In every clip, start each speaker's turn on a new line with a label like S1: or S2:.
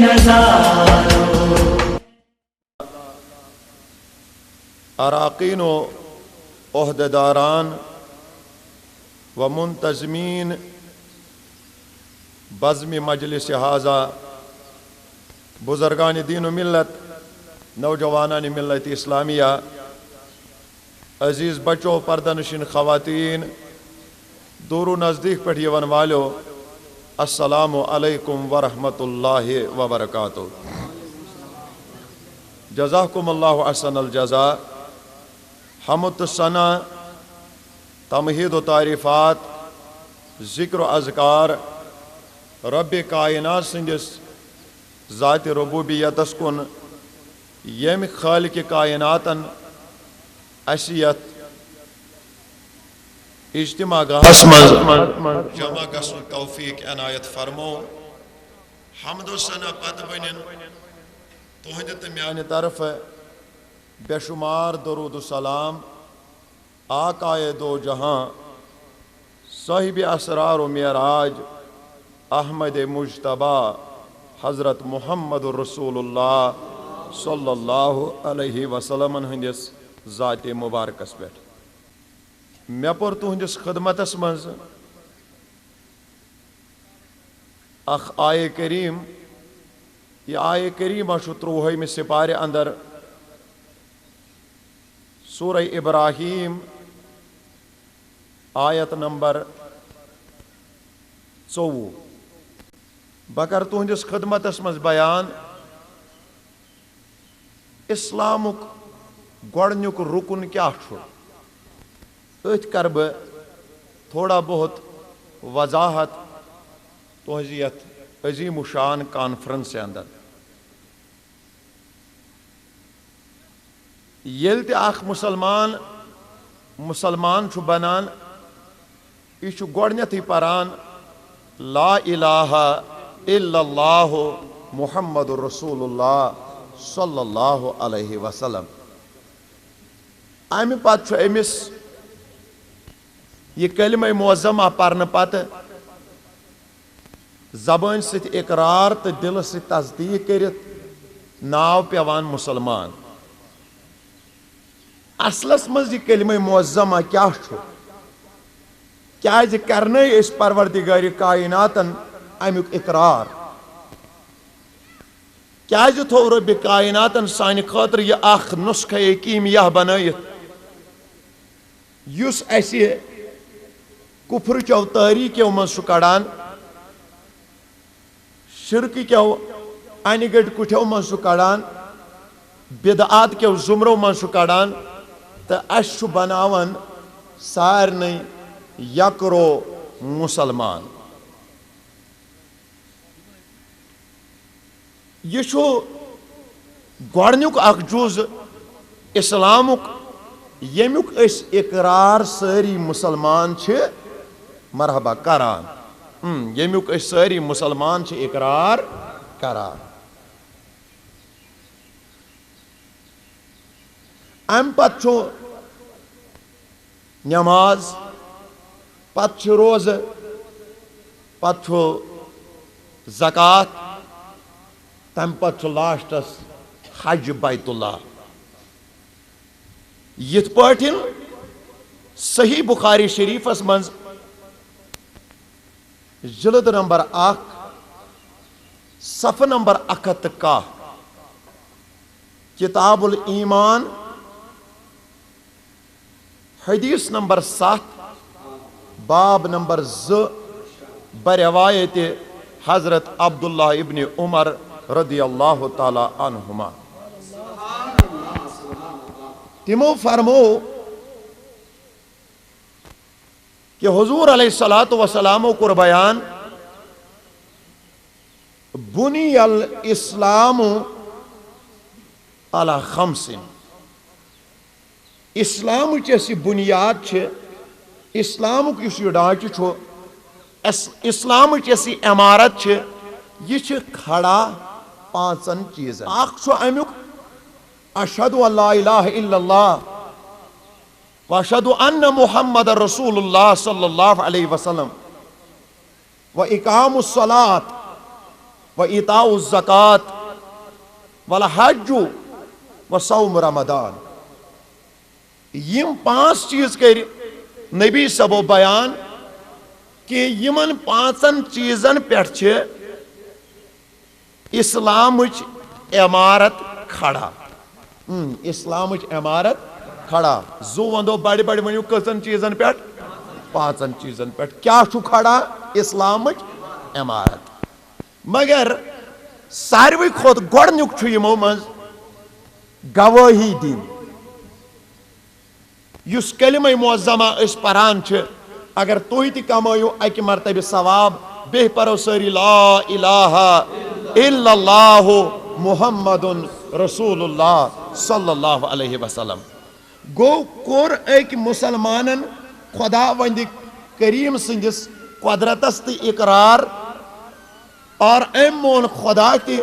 S1: نظاروں.
S2: اراقین و عہدیداران و منتظمین بزم مجلس حاضہ، بزرگان دین و ملت، نوجوانان ملت اسلامیہ، عزیز بچوں، پردہ نشین خواتین، دور و نزدیک پہ یون والو، السلام علیکم ورحمۃ اللہ وبرکاتہ. جزاکم اللہ احسن الجزا. حمد و ثنا، تمہید و تعریفات، ذکر و اذکار رب کائنات سندس ذات ربوبیتس کن، یم خالق کائناتن اسیت اجتماع گاہس مز جمع گژھن توفیق عنایت فرمو. حمد و ثنا پتہ بنن تہندِ تہ میانہ طرف بے شمار درود و سلام آقائے دو جہاں، صاحب اسرار و معراج، احمد مجتبیٰ حضرت محمد رسول اللہ صلی اللہ علیہ وسلم ہندس ذات مبارکس پہ. مے پور تہندس خدمتس مز اخ آئے کریم. یہ آئے کریمہ چھ 30 سپارے اندر سورہ ابراہیم آیت نمبر 24. بکر تہندس خدمتس مز بیان اسلامک گۄڈنیُک رکن کیا چھُ. أتھۍ کر بہٕ تھوڑا بہت وضاحت تہنٛزِ یتھ عظیم و شان کانفرنس اندر. ییٚلہِ تہِ اکھ مسلمان چھُ بنان، یہِ چھُ گۄڈنیتھٕے پران لا الہ الا اللہ محمد رسول اللہ صلی اللہ علیہ وسلم. امہ پتہ چھُ أمس یہ کلمہ معظمہ پرنہ پتہ زبان سۭتۍ اقرار تہٕ دلہٕ سۭتۍ تصدیق کٔرِتھ ناو پیوان مسلمان. اصلس مز یہ کلمہ معظمہ کیا چھُ؟ کیازِ کرنے اس پروردگار کائناتن امیُک اقرار؟ کیازِ تھو رب کائناتن سانہِ خاطرٕ یہ اکھ نسخہ کیمیاہ بنٲیِتھ یُس اسہِ کفر کیو تاریکیو مز چھُ کڑان، شرکہ کیو انہِ گٔٹۍ کُٹھیو مز چھُ کڑان، بدعات کیو زمرو مز چھُ کڑان، تہٕ اسہِ چھُ بناوان سارنٕے یکرو مسلمان. یہ چھُ گۄڈنیُک اکھ جُز اسلامُک ییٚمیُک أسۍ اقرار سٲری مسلمان چھِ مرحبا کران. ییٚمیُک أسۍ سٲری مسلمان چھِ اقرار کران. امہ پتہٕ چھُ نماز، پتہٕ چھُ روزٕ، پتہٕ چھُ زکات، تمہ پتہٕ چھُ لاسٹس حج بیت اللہ. یتھ پٲٹھۍ صحیح بخاری شریفس منز جلد نمبر 1 صفحہ نمبر 110 کتاب الایمان حدیث نمبر 7 باب نمبر 2 بروایت حضرت عبداللہ ابن عمر رضی اللہ تعالی عنہما. تمو فرمو کہ حضور علیہ الصلوۃ والسلام کور بیان بنی الاسلام علی 5. اسلام چیسی بنیاد چھ، اسلام یس یہ ڈھانچہ چھو، اسلام چیسی عمارت چھ، یہ چھ کھڑا 5 چیزن. اخ چھو امیک اشہد ان لا الہ الا اللہ واشہد ان محمد رسول اللہ صلی اللہ علیہ وسلم و اقام الصلاۃ وإيتاء الزکات والحج وصوم رمضان. یم 5 چیز کر نبی صبو بیان کہ یمن 5 چیزن پہ اسلامچ عمارت کھڑا. اسلامچ عمارت کھڑا. زو وندو بڑی بڑی ونیو کسن چیزن پہ 5 چیزن پہ کیا چھو کھڑا اسلامچ عمارت. مگر ساروی کھوت گۄڈنیُک چھُ یمو منٛز گوٲہی دِنۍ. یُس کلمہ معظمہ أسۍ پران چھِ اگر تُہۍ تہِ کمٲیِو اکہِ مرتبہ ثواب بیٚیہِ پرو سٲری لا الہ الا اللہ محمد رسول اللہ صلی اللہ علیہ وسلم. گو کوٚر أکۍ مسلمانن خدا وند کریم سندس قدرتس تہِ اقرار اور ام مون خدا تہِ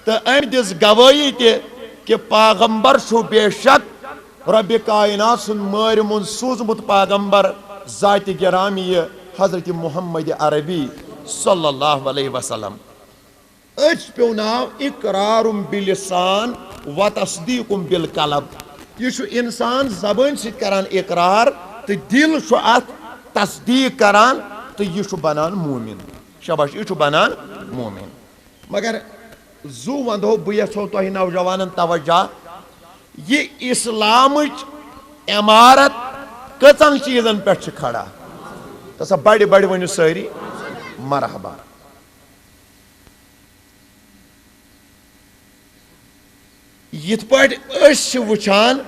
S2: تہٕ ام دِژ گوٲہی تہِ کہ پیغمبر چھُ بے شک رب کائنات سن مٲرِمُن سوٗزمُت پیغمبر ذاتِ گرامی حضرت محمد عربی صلی اللہ علیہ وسلم. أچھ پیو ناو اقرارم باللسان و تصدیقم بالقلب. یہ چھُ انسان زبان سۭتۍ کران اقرار تہٕ دل چھُ اتھ تصدیق کران تہٕ یہ چھُ بنان مومن. شاباش یہ چھُ بنان مومن. مگر زو وندو بہٕ یژھو تۄہہِ نوجوانن توجہ یہ اسلامچ عمارت کٔژن چیزن پہ کھڑا. تسا بڑِ بڑِ ؤنِو سٲری مرحبا. یِتھ پٲٹھۍ أسۍ چھِ وٕچھان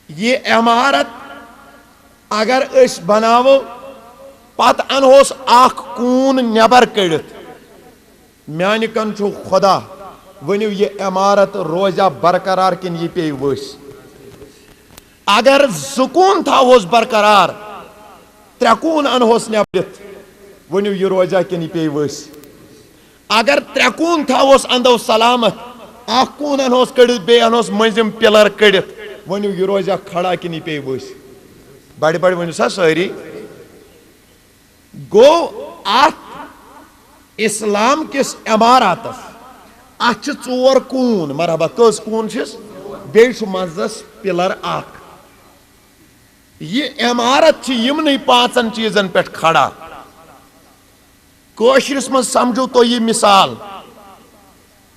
S2: یہ عمارت اگر أسۍ بناوو پتہٕ انہوس اکھ کوٗن نٮ۪بر کٔڑِتھ میانہِ کن چھُ خدا ؤنِو یہ عمارت روزیا برقرار کِنہٕ یہِ پیٚیہِ ؤسۍ. اگر زٕ کوٗن تھاوہوس برقرار 3 کوٗن انہوس نٮ۪برِتھ ؤنِو یہِ روزیا کِنہٕ یہِ پیٚیہِ ؤسۍ. اگر 3 کوٗن تھاوہوس اندو سلامت اکھ کوٗن انہوس کٔڑِتھ بیٚیہِ انہوس مٔنٛزِم پِلر کٔڑِتھ ؤنِو یہِ روزیا کھڑا کِنہٕ یہِ پیٚیہِ ؤسۍ. بڑِ بڑِ ؤنِو سا سٲری. گوٚو اتھ اسلام کِس عماراتس اتھ چھِ 4 کوٗن. مرحبا کٔژ کوٗن چھِس بیٚیہِ چھُ منٛزس پِلر اکھ. یہ عمارت چھِ یِمنٕے 5 چیزن پٮ۪ٹھ کھڑا. کٲشرِس منٛز سمجھو تُہۍ یہِ مثال.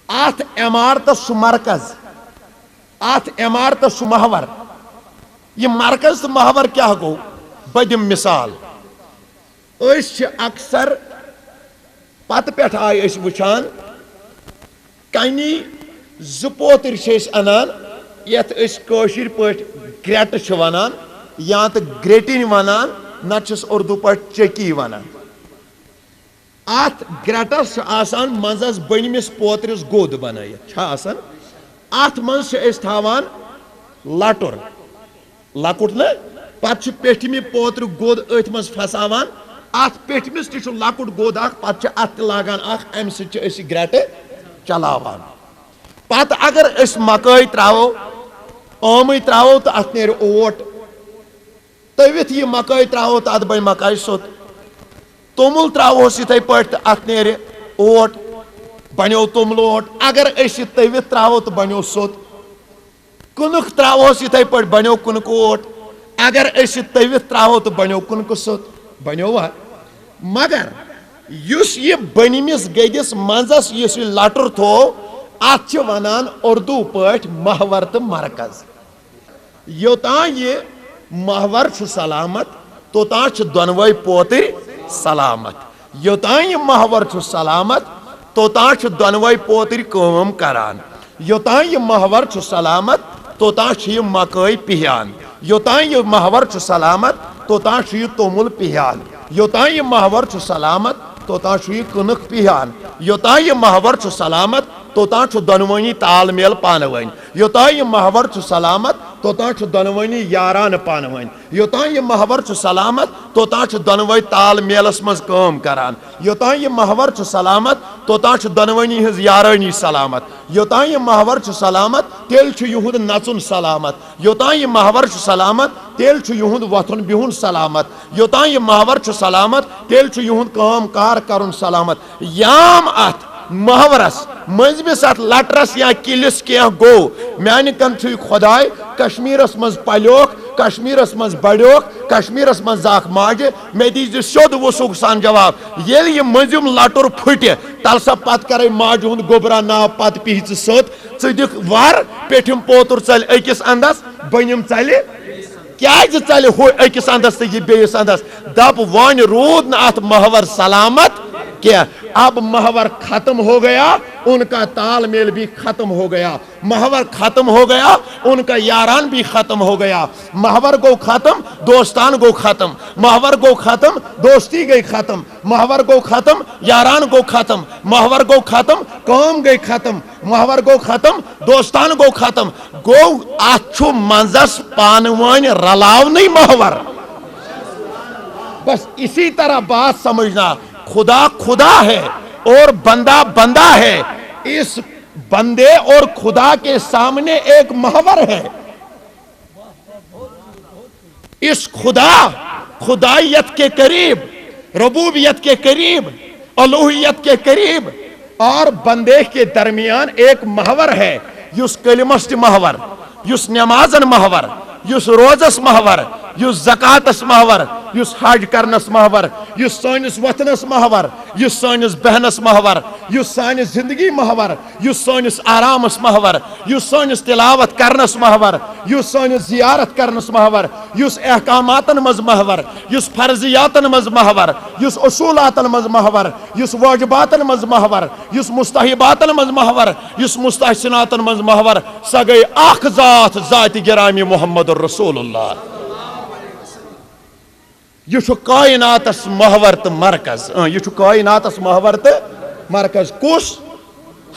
S2: اتھ عمارتس چھُ مرکز اتھ عمارتس چھُ محور. یہ مرکز تہٕ محور کیٛاہ گوٚو بہٕ دِمہٕ مثال. أسۍ چھِ اکثر پتہٕ پٮ۪ٹھ آیہِ أسۍ وٕچھان کنی 2 پوتٕرۍ چھِ أسۍ انان یتھ أسۍ کٲشِر پٲٹھۍ گرٛٮ۪ٹہٕ چھِ ونان یا تہٕ گرٛیٹِنۍ ونان نتہٕ چھِس اردو پٲٹھۍ چٔکی ونان. اتھ گرٛٮ۪ٹس چھُ آسان منٛزس بٔنمِس پوترِس گوٚد بنٲیِتھ چھا آسان. اتھ منٛز چھِ أسۍ تھاوان لٹُر لۄکُٹ نہ پتہٕ چھُ پیٚٹھمہِ پوترٕ گوٚد أتھۍ منٛز پھساوان. اتھ پیٚٹھمِس تہِ چھُ لۄکُٹ گوٚد اکھ پتہٕ چھِ اتھ تہِ لاگان اکھ امہِ سۭتۍ چھِ أسۍ گرٛٮ۪ٹہٕ چلاوان. پتہٕ اگر أسۍ مکٲے تراوو آمٕے تراوو تہٕ اتھ نیرِ اوٹ. تٔوِتھ یہِ مکٲے تراوو تہٕ اتھ بنہِ مکاے سوٚت. توٚمُل تراوہوس یِتھٕے پٲٹھۍ تہٕ اتھ نیرِ اوٹ بنیو توٚملہٕ اوٹ. اگر أسۍ یہِ تٔوِتھ تراوو تہٕ بنیو سوٚت. کٕنٕک تراوہوس یِتھٕے پٲٹھۍ بنیو کٕنکہٕ اوٹ. اگر أسۍ یہِ تٔوِتھ تراوو تہٕ بنیو کٕنکہٕ سوٚت بنیو وا. مگر یُس یہِ بٔنمِس گٔدِس منٛزس یُس یہِ لٹُر تھوو اتھ چھِ ونان اردو پٲٹھۍ محور تہٕ مرکز. یوٚتانۍ یہِ محور چھُ سلامت توٚتانۍ چھِ دۄنوَے پوتٕرۍ سلامت. یوٚتانۍ یہِ محور چھُ سلامت توٚتانۍ چھِ دۄنوَے پوتٕرۍ کٲم کران. یوٚتانۍ یہِ محور چھُ سلامت توٚتانۍ چھِ یہِ مکٲے پِہان. یوٚتانۍ یہِ محور چھُ سلامت توٚتانۍ چھُ یہِ توٚمُل پِہان. یوٚتانۍ یہِ محور چھُ سلامت توٚتانۍ چھُ یہِ کٕنٕک پِہان. یوٚتانۍ یہِ محور چھُ سلامت توٚتانۍ چھُ دۄنوٕنی تال میل پانہٕ ؤنۍ. یوٚتانۍ یہِ محور چھُ سلامت توٚتانۍ چھُ دۄنوٕنی یارانہٕ پانہٕ ؤنۍ. یوٚتانۍ یہِ محور چھُ سلامت توٚتانۍ چھُ دۄنوَے تال میلس منٛز کٲم کران. یوٚتانۍ یہِ محور چھُ سلامت توتان دونونی ہز یارانی سلامت یوتان یہ محور سلامت تیل یہد نچن سلامت یوتان یہ محور سلامت تیل یہد وتھن بہن سلامت یوتان یہ محور سلامت تیل یہد کام کار کرن سلامت یام ات محورس مذمس ات لٹرس یا کلس کی گو میانہ کنٹری خدائے کشمیرس مز پلیوک کشمیرس مز بڑیوک کشمیرس مز زاک ماجہ مے دیز سیود وسوک سان جواب یل یہ مزم لٹر پھٹہ تل سا پت کرے ماجہ ہند گوبرا نا پت پیچ ست ٹھک ور پیٹھم پوتر چل اکس اندس بنم چلہ کیاز چلہ ہو اکس اندس تو یہ بیس اندس دپ ون رود نا ات محور سلامت کیا اب محور ختم ہو گیا ان کا تال میل بھی ختم ہو گیا محور ختم ہو گیا ان کا یاران بھی ختم ہو گیا محور گو ختم دوستان گو ختم محور گو ختم دوستی گئی ختم محور گو ختم یاران گو ختم محور گو ختم قوم گئی ختم محور گو ختم دوستان گو ختم گو اچھو منزس پانوان رلاونی محور بس اسی طرح بات سمجھنا خدا خدا ہے اور بندہ بندہ ہے اس بندے اور خدا کے سامنے ایک محور ہے اس خدا خدائیت کے قریب ربوبیت کے قریب الوہیت کے قریب اور بندے کے درمیان ایک محور ہے یس کلمس محور یس نمازن محور یس روزس محور یس زکاتس محور یس حج کرنس محور یس سانس وطنس محور یس سانس بہنس محور یس سانس زندگی محور یس سانس آرامس محور یس سانس تلاوت کرنس محور یس سانس زیارت کرنس محور یس احکاماتن مز محور یس فرضیاتن مز محور یس اصولاتن مز محور یس واجباتن مز محور یس مستحباتن مز محور یس مستحسناتن مز محور سا گئی اخ ذات ذات گرامی محمد رسول اللہ یہ کائناتس محور تو مرکز یہ کائناتس محور تو مرکز کس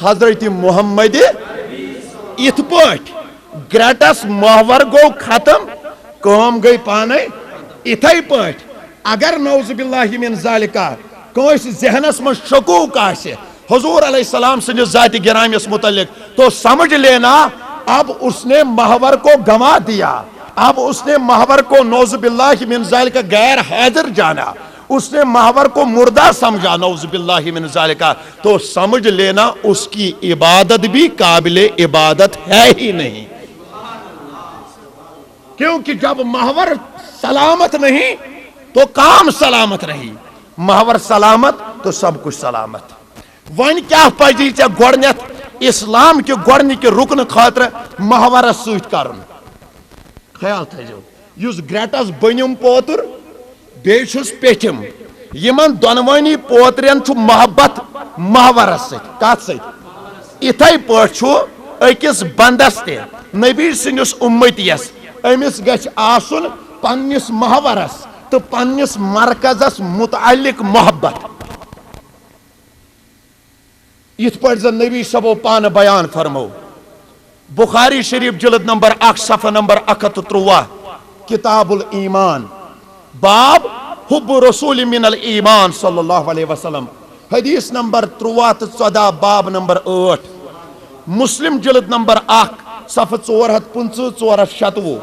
S2: حضرت محمد ات پٹ گریٹس محور گو ختم کام گئی پانے اتھے پٹ اگر نعوذ باللہ من ذالکہ کنس ذہنس من شکوک آسے حضور علیہ السلام سندس ذات گرامیس متعلق تو سمجھ لینا اب اس نے محور کو گنوا دیا اب اس نے محور کو نعوذ باللہ من ذالکہ غیر حاضر جانا اس نے محور کو مردہ سمجھا نعوذ باللہ من ذالکہ تو سمجھ لینا اس کی عبادت بھی قابل عبادت ہے ہی نہیں کیونکہ جب محور سلامت نہیں تو کام سلامت نہیں محور سلامت تو سب کچھ سلامت ون کیا پزی ے گۄڈنیتھ اسلام کے گۄڈنِکہِ رکن خاطر محورس سۭتۍ کرُن خیال تھٲیزیو یُس گریٹس بٔنِم پوتر بیٚیہِ چھُس پیٚٹھِم یِمن دۄنوٕنی پوترین چھُ محبت محورس سۭتۍ کتھ سۭتۍ یِتھے پٲٹھۍ چھُ أکِس بندس تہِ نبی سٕنٛدِس اُمتیس أمِس گژھِ آسُن پننِس محورس تہٕ پننِس مرکزس متعلق محبت یِتھ پٲٹھۍ زن نبی صبو پانہٕ بیان فرمو بخاری شریف جلد نمبر 1 صفحہ نمبر 113 کتاب الایمان باب حب رسول من الایمان صلی اللہ علیہ وسلم حدیث نمبر 13 باب نمبر 8 مسلم جلد نمبر 1 صفحہ 450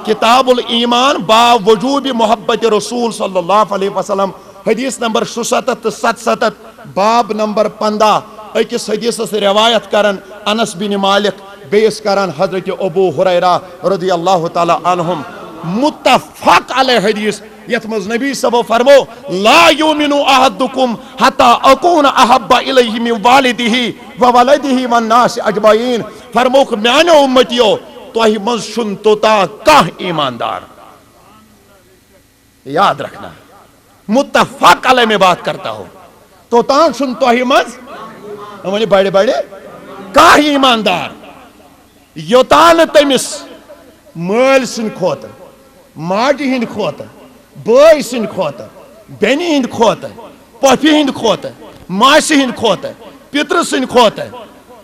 S2: کتاب الایمان باب وجوب محبت رسول صلی اللہ علیہ وسلم حدیث نمبر 67 باب نمبر 15 اکس حدیث روایت کرن انس بن مالک بیس کرن حضرت ابو ہریرہ رضی اللہ تعالی عنہم متفق علیہ حدیث یت مز نبی صبو فرمو لا یؤمن احدکم حتی اکون احب الیہ من والدہ وولدہ والناس اجمعین فرموک میانو امتیو توہی مز شن توتا کاہ ایماندار یاد رکھنا متفق علیہ میں بات کرتا ہوں تو تان شن توہی مز ہمیں بڑے بڑے کاہ ایماندار یوتان تمس مال سن کھوت ماجہ ہند کھوت بٲے سن کھوت بینی ہند کھوت پوپھی ہند کھوت ماسہ ہند کھوت پتر سن کھوت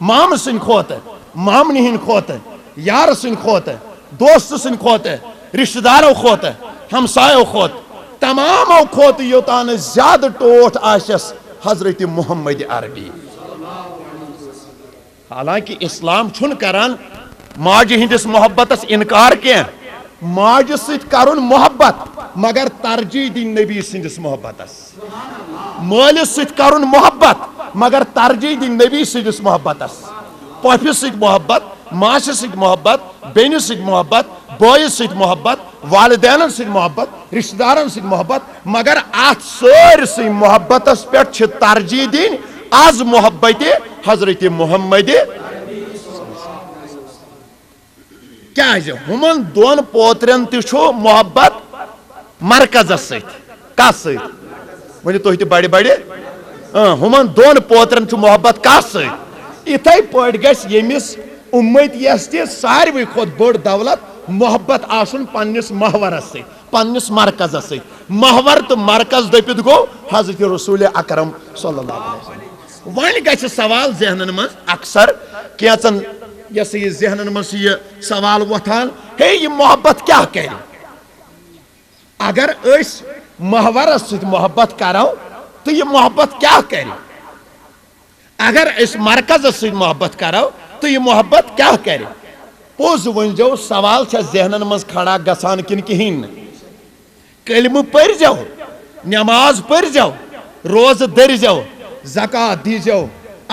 S2: مام سن کھوت مامنی ہند کھوت یار سن کھوت دوست سن کھوت رشتہ دارو کھوت ہمسایو کھوت تمامو کھوت یوتان زیادہ ٹوٹھ آسس حضرت محمد عربی. حالانکہ اسلام چھن کران ماجہ ہندس محبتس انکار کیا ماجہ ست کرن محبت مگر ترجیح دین نبی سندس محبتس مالس ست کرن محبت مگر ترجیح دین نبی سندس محبتس پوپھس ست محبت ماش ست محبت بینس ست محبت بوئس ست محبت والدین ست محبت رشتہ دارن ست محبت مگر ات سارسی محبتس پہ ترجیح دین از محبت حضرت محمد کیا ہمن دون پوترین تہ محبت مرکز کس ونو تھی بڑے بڑے ہمن دون پوترین محبت کس اتھے پہ گھس یمس امت یس تہ ساروی کھت بڑ دولت محبت آسن پنس محورس پنس مرکزس محور تو مرکز دپت گو حضرت رسول اکرم صلی اللہ علیہ وسلم. ون گھ سوال ذہنن من اکثر کیچن یس یہ ذہنن من یہ سوال وتھان ہے یہ محبت کیا کر اگر اس محورس ست محبت کرو تو یہ محبت کیا کر اگر اس مرکز ست محبت کرو تو یہ محبت کیا کر پوز ونجو سوال چھ ذہنن من کھڑا گسان کن کہین کلمہ پر جو نماز پر جو روز در جو زکات دیجو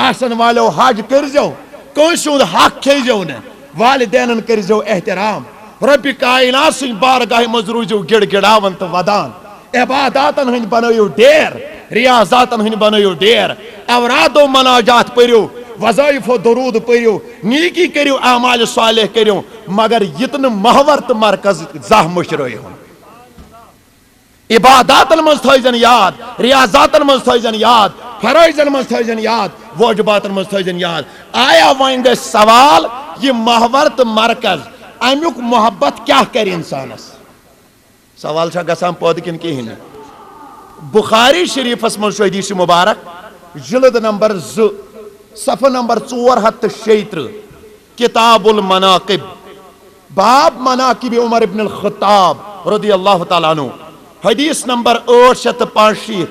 S2: آسن والو حج کرجو کنسند حق کھیجو نا والدینن کرجو احترام رب کائنات سن بارگاہ مز روزو گڑ گڑاون تو ودان عباداتن ہن بنایو ڈیر ریاضاتن ہن بنایو ڈیر اوراد و مناجات پریو وظائف و درود پریو نیکی کریو اعمال صالح کریو مگر یتن محور تو مرکز زہ مشروئی ہوں عباداتن مز تھائیزن یاد ریاضاتن مز تھائیزن یاد فرائضن مز تھائیزن یاد واجباتن مز تھائیزن یاد آیا وائن گئے سوال یہ محور تو مرکز امیک محبت کیا کر انسانس سوال چھا گسان پود کن کی ہن بخاری شریف اسم حدیث مبارک جلد نمبر 2 صفحہ نمبر 476 کتاب المناقب باب مناقب عمر ابن الخطاب رضی اللہ تعالیٰ عنہ حدیث نمبر 865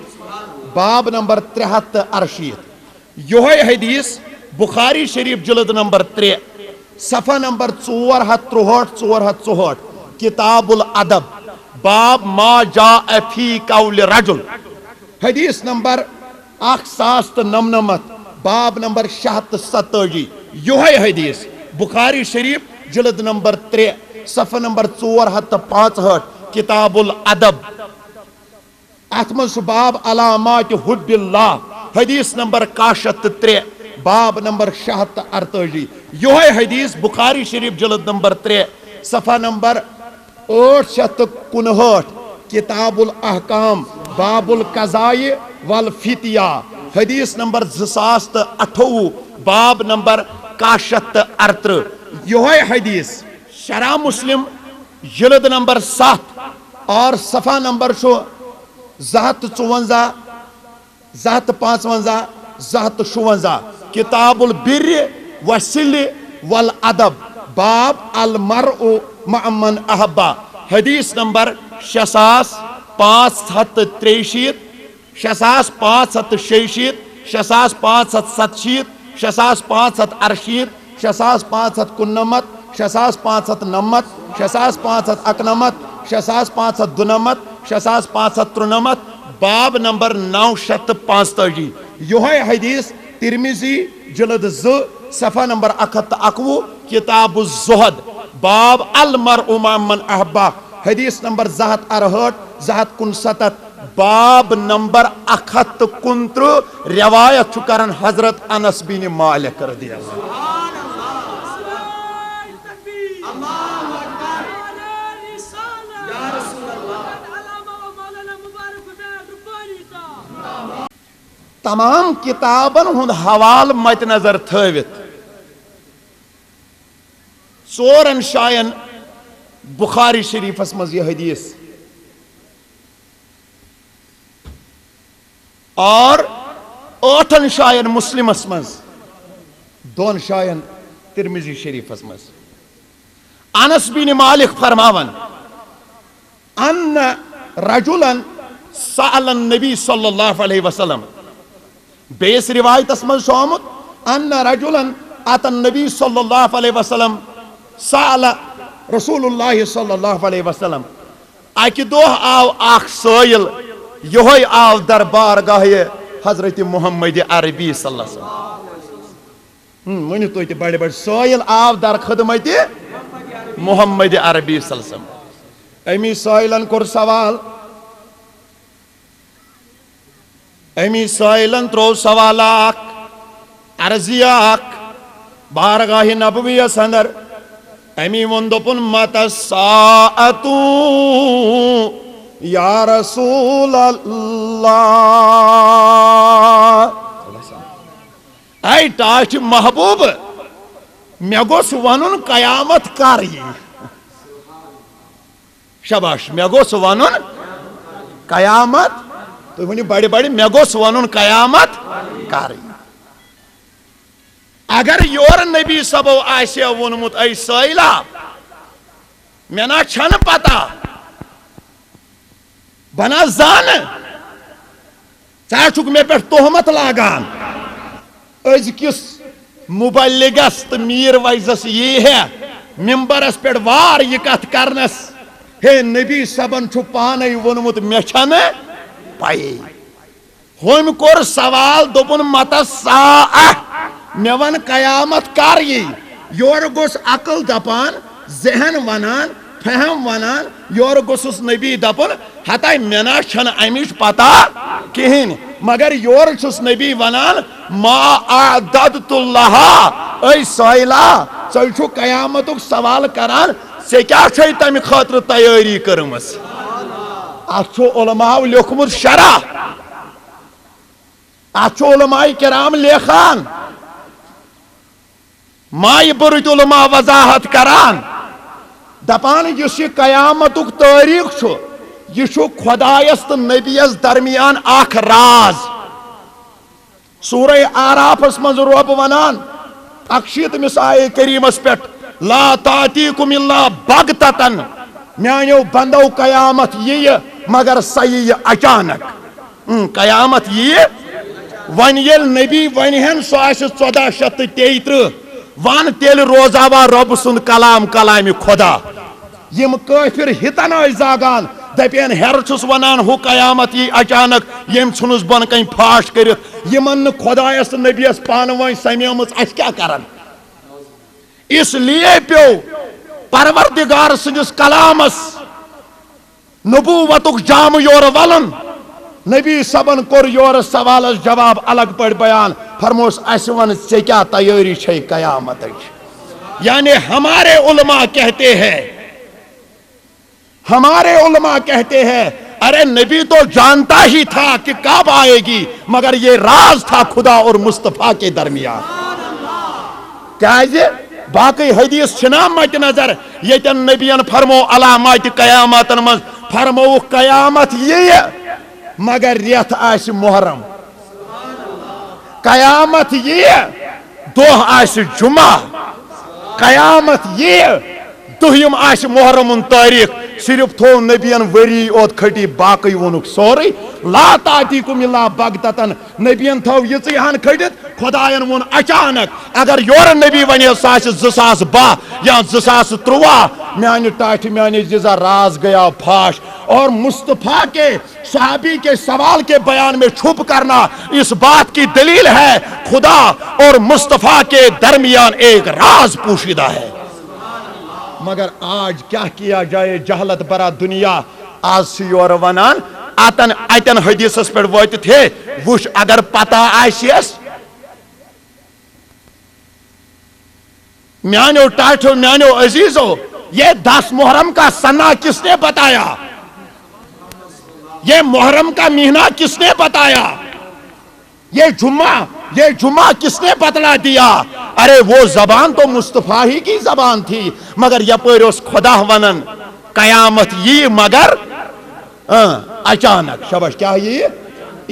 S2: باب نمبر 368 یہ حدیث بخاری شریف جلد نمبر 3 صفحہ نمبر 463 کتاب الادب باب ما جاء فی قول رجل حدیث نمبر 1099 باب نمبر 627 یہ حدیث بخاری شریف جلد نمبر 3 صفحہ نمبر 465 کتاب الادب اتمن باب علامات حب اللہ حدیث نمبر 63 باب نمبر 648 یہ حدیث بخاری شریف جلد نمبر 3 صفحہ نمبر 859 کتاب الاحکام باب القضاء والفتیہ حدیث نمبر 2028 باب نمبر 638 یہ حدیث شرح مسلم جلد نمبر 7 اور صفحہ نمبر 254 255 256 کتاب البر والصل والادب باب المرء مع من احبا حدیث نمبر 6563 6566 6567 6568 6559 6599 6591 6592 6593 باب نمبر 945 یہ حدیث ترمذی جلد 2 صفحہ نمبر 121 کتاب الزہد باب المرء مع من احبا حدیث نمبر 268 269 باب نمبر 129 روایت کرن حضرت انس بن مالک رضی اللہ تمام کتابن ہند حوال مت نظر تھوت 4 شائن بخاری شریفس مز یہ حدیث اور 8 شائن مسلمس مز 2 شائن ترمذی شریفس مز انس بن مالک فرماون ان رجلا سأل النبی صلی اللہ علیہ وسلم بیس روایت اسمز آمت ان رجلا ات النبی صلی اللہ علیہ وسلم سأل رسول اللہ صلی اللہ علیہ وسلم اکہ دہ آو اخ سائل یہ آو دربار گاہ حضرت محمد عربی صلی اللہ علیہ وسلم ونیو تو بڑے بڑے سائل آو در خدمت محمد عربی صلی اللہ علیہ وسلم امی سائلن کور سوال امی سائلن ترو سوال عرضی بارگاہ نبویس اندر امی ون دپن مت الساعۃ یا رسول اللہ اے ٹاچ محبوب مے گوس ونن قیامت کر شباش مے گوس ونن قیامت تو ونیو بڑے بڑے مے گوس ونن قیامت کر اگر یور نبی صبو آسیا ونمت اے سائلہ مے نا چھن پتہ بنا زان ژٕ مے پہ تہمت لاگان أزکِس مبلغس تو میر ویزس یہ ہے ممبرس پہ وار یہ کت کرنس ہے نبی صبن چھو پانے ونمت مے چھن پائی ہم کور سوال دوپن مت الساعہ مے ون قیامت کر یور گوس عقل دپان ذہن ونان فہم ونان یور گوسس نبی دپن ہتائی مے نا چھن امچ پتہ کہین مگر یور چھس نبی ونان ما اعددت لها اے سائلہ ژٕ چھُ قیامتک سوال کران ژے کیا چھے تمہ خاطر تیاری کرمس اتھ چھُ علماء لیوکھمت شرح اتھ چھُ علماء کرام لیکھان مائی برت علماء وضاحت کران دپان یس یہ قیامتک تاریخ چھو یہ چھو خدایس تو نبیس درمیان اخ راز سورہ آرافس من رب ونان اکشیت مسائے کریمس پہ لا تاتیکم الا بغتتن میانیو بندو قیامت یہ مگر سہی اچانک قیامت یہ ون یل نبی ونہن سو آس 1433 ون تیل روزاوا رب سند کلام کلام خدا یم کافر ہتن زاگان دپین ہر چھس ونان ہو قیامت یہ اچانک یم ژھنس بن کن پھاش کرت یمن خدایس نبیس پان ون سمیمت اس کیا کرن اس لیے پیو پروردگار سندس کلامس نبوتک جام یور ولن نبی صبن کور یور سوالس جواب الگ پڑ بیان فرموس اس ون ژے کیا تیاری چھے قیامت یعنی ہمارے علماء کہتے ہیں ارے نبی تو جانتا ہی تھا کہ کب آئے گی مگر یہ راز تھا خدا اور مصطفیٰ کے درمیان کیا ہے باقی حدیث چھنا مت نظر یتن نبیان فرمو علامات قیامت من فرمو قیامت یہ مگر ریت آس محرم قیامت یہ دہ آس جمعہ قیامت یہ دہیم آس محرم تاریخ صرف تھو نبیان وری اوت کھٹی باقی ونک سوری لا تاتیکم الا بغتتن نبیان تھو یہ ہن کھٹت خدایان ون اچانک اگر یور نبی ونی ساس 2012 یا 2013 میانہ ٹاٹھ میانہ جزا راز گیا پھاش اور مصطفیٰ کے صحابی کے سوال کے بیان میں چھپ کرنا اس بات کی دلیل ہے خدا اور مصطفیٰ کے درمیان ایک راز پوشیدہ ہے مگر آج کیا کیا جائے جہلت برا دنیا آج سی اور ونان اتن حدیثس پر ووت تھے وش اگر پتہ آسیس میانو ٹاٹھو میانو عزیزو یہ 10 محرم کا سنا کس نے بتایا یہ محرم کا مہینہ کس نے بتایا یہ جمعہ کس نے بتلا دیا ارے وہ زبان تو مصطفیٰ ہی کی زبان تھی مگر یپر اس خدا ونن قیامت یہ مگر اچانک شبش کیا یہ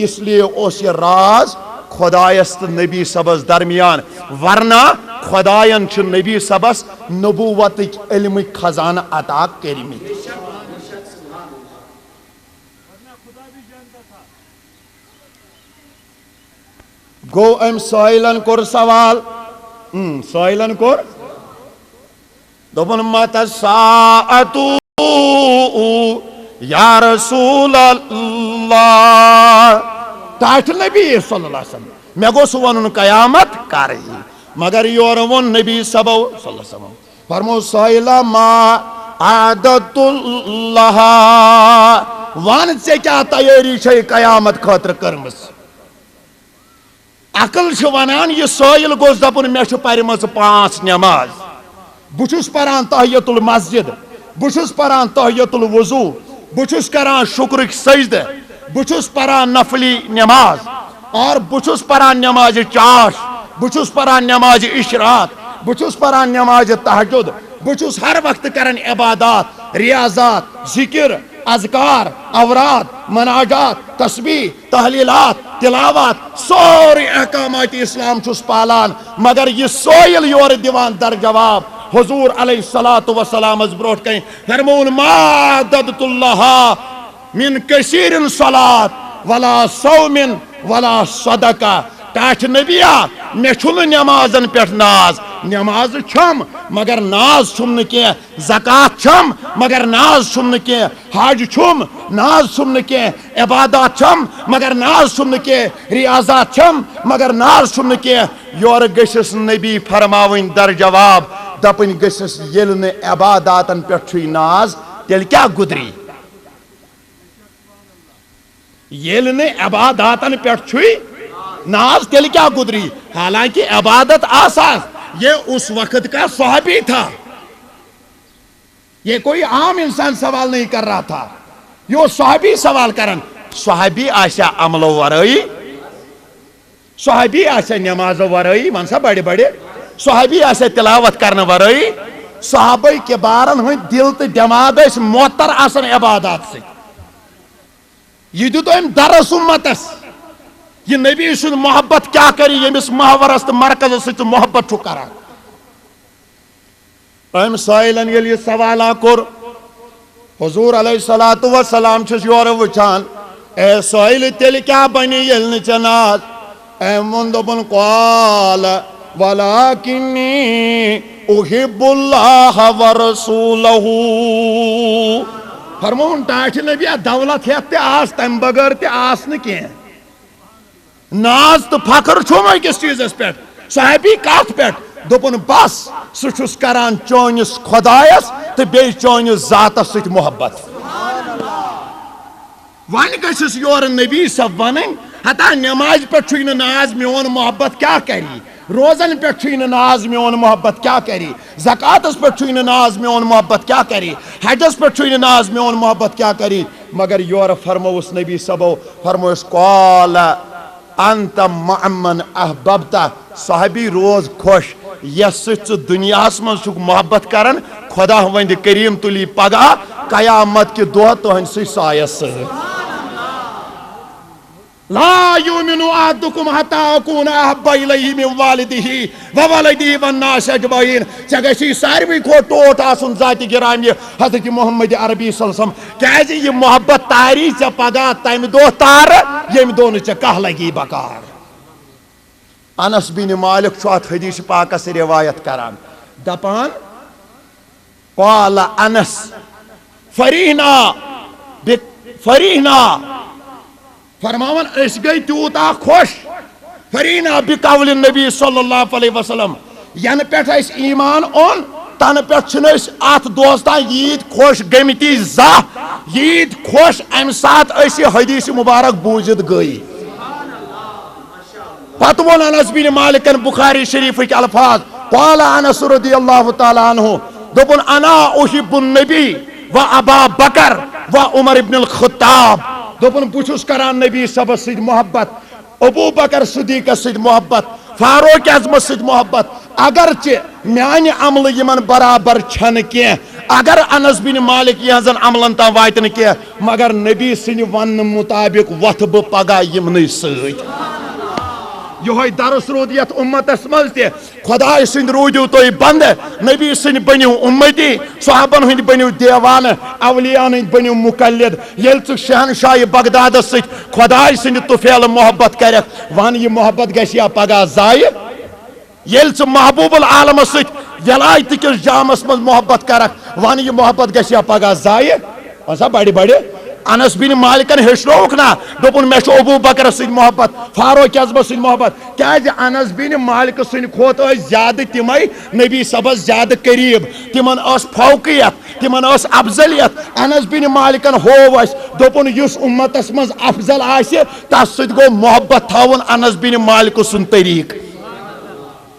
S2: اس لیے اس یہ راز خدایست نبی صبس درمیان ورنہ خدایان چھ نبی صبس نبوت علم خزانہ عطا کرمت گو ام سائلن کور سوال سائلن کور دپن مت الساعتو یا رسول اللہ ٹاٹھ نبی صلی اللہ علیہ وسلم مے گوس ون قیامت کر مگر یور ون نبی صبو صلی اللہ علیہ وسلم فرمو سائلہ ما عادت اللہ وان سے کیا تیاری چھے قیامت خاطر کرمس عقل چھ ونان یہ سائل گوس دپن مے چھ پرمژ 5 نماز بچھس پران تحیت المسجد بچھس پران تحیت الوضو بچھس کران شکرک سجدہ بچھس پران نفلی نماز اور بچھس پران نماز چاش بچھس پران نماز اشراق بچھس پران نماز تہجد بچھس ہر وقت کران عبادات ریاضات ذکر اذکار اوراد مناجات تسبیح تحلیلات تلاوات سوری احکامات اسلام چھس پالان مگر یہ سوئل یور دیوان در جواب حضور علیہ الصلاۃ والسلام از بروٹ کہیں فرمون ما عددت اللہ من کثیر صلاۃ ولا صوم ولا صدقہ ٹاٹھ نبیا مے چھن نمازن پیٹھ ناز نماز چھم مگر ناز چھم نہ کی زکات چھم مگر ناز چھم نہ کی حج چھم ناز چھم نہ کی عبادات چھم مگر ناز چھم نہ کی ریاضات چھم مگر ناز چھم نہ کی یور گژھس نبی فرماون در جواب دپن گژھس ییٚلہِ نہٕ عباداتن پیٹھ چھُے ناز تیٚلہِ کیٛاہ گُدری ییٚلہِ نہٕ عباداتن پیٹھ چھُے ناز تیل کیا گزری حالانکہ عبادت آسان یہ اس وقت کا صحابی تھا یہ کوئی عام انسان سوال نہیں کر رہا تھا یہ صحابی سوال کرن صحابی آشا عمل ورائی صحابی آشا نماز ورائی منسا بڑے بڑے صحابی آشا تلاوت کرن ورائی صحابی کے بارن ہوئی دل تو دماغ اس معطر آسن عبادات سے یہ تو ہم درس امتس یہ نبی سن محبت کیا کری یمس محورس تو مرکز ست محبت چھو کران ام سائلن یل یہ سوالا کور حضور علیہ الصلوۃ والسلام چھس یور وچان اے سائل تیل کیا بنی یل نہ چناز ام وندبن قال ولکنی احب اللہ ورسولہ فرمون ٹاٹھ نبی دولت ہے تے آس تم بغیر تے آس نہ کیں ناز تو فخر چھو میں کس چیز اس پیٹ صحابی کات پیٹ دوپن بس سچس کران چونس خدایس تو بے چونس ذاتس ست محبت ون گھس یور نبی صاحب ون ہتا نماز پہ چھوئی ناز میون محبت کیا کری روزن پہ چھوئی ناز میون محبت کیا کری زکاتس پہ چھوئی ناز میون محبت کیا کری حجس پہ چھوئی ناز میون محبت کیا کری مگر یور فرموس نبی صاحب فرموس قال انت معمن احببتا صحابی روز خوش یس دنیا من چھ محبت کرن خدا وند کریم تلی پگہ قیامت کے دہ تہن سی سایس لا یؤمن احدکم حتی اکون احب الیہ من والدہ وولدہ والناس اجمعین ژے گژھی ساروی کھوتہٕ ٹوٹھ آسن ذاتِ گرامی حضرت محمد عربی صلی اللہ علیہ وسلم کیازِ یہ محبت تاری ژے پگہ تمہ دہ تار ییٚمہِ دۄہ نہٕ ژےٚ کانٛہہ لگی بکار انس بن مالک چھُ اتھ حدیث پاکس روایت کران دپان قال انس فریحنا فرماون اس گئی تیوتا خوش فرینا بقول النبی صلی اللہ علیہ وسلم ین پیٹھ اس ایمان اون تن پیٹھ چھن اس ات دوستان یید خوش گمتی زہ یید خوش ام سات اس حدیث مبارک بوزت گئی پتون انس بن مالکن بخاری شریف کے الفاظ قال انس رضی اللہ تعالی عنہ دپن انا احب النبی و ابا بکر و عمر ابن الخطاب دپن بچھس کران نبی صبح سید محبت ابو بکر صدیق سید محبت فاروق اعظم سید محبت اگرچہ میانہ عمل یمن برابر چھن کی اگر انس بن مالک یہزن عملن تا واتن کی مگر نبی سن ون مطابق وتھ بہ پگہ یمن سۭتۍ یہ درس رود یت امتس مز تہ خدا سند روٗدِو تُہۍ بند نبی سند بنیو امتی صحابن ہند بنیو دیوان اولیاءن ہند بنیو مقلد یل ژٕ شہنشاہ بغدادس سۭتۍ خدا سند طفیل محبت کرکھ ون یہ محبت گژھیا پگاہ ضایع یل ژٕ محبوب العالمس سۭتۍ ولایت کس جامس مز محبت کرکھ ون یہ محبت گژھیا پگاہ ضایع وسا بڑِ بڑِ انس بن مالکن ہیچنوک نا دوپن مے چھُ ابو بکرس سۭتۍ محبت فاروق اعظمس سۭتۍ محبت کیازِ انس بن مالک سٕنٛدِ کھۄتہٕ ٲسۍ زیادٕ تِمے نبی صبس زیادٕ قریب تمن ٲس فوقیت تمن ٲس افضلیت انس بن مالکن ہوو اسہِ دوپن یُس امتس منٛز افضل آسہِ تس سۭتۍ گوٚو محبت تھاوُن انس بن مالک سُنٛد طریٖقہٕ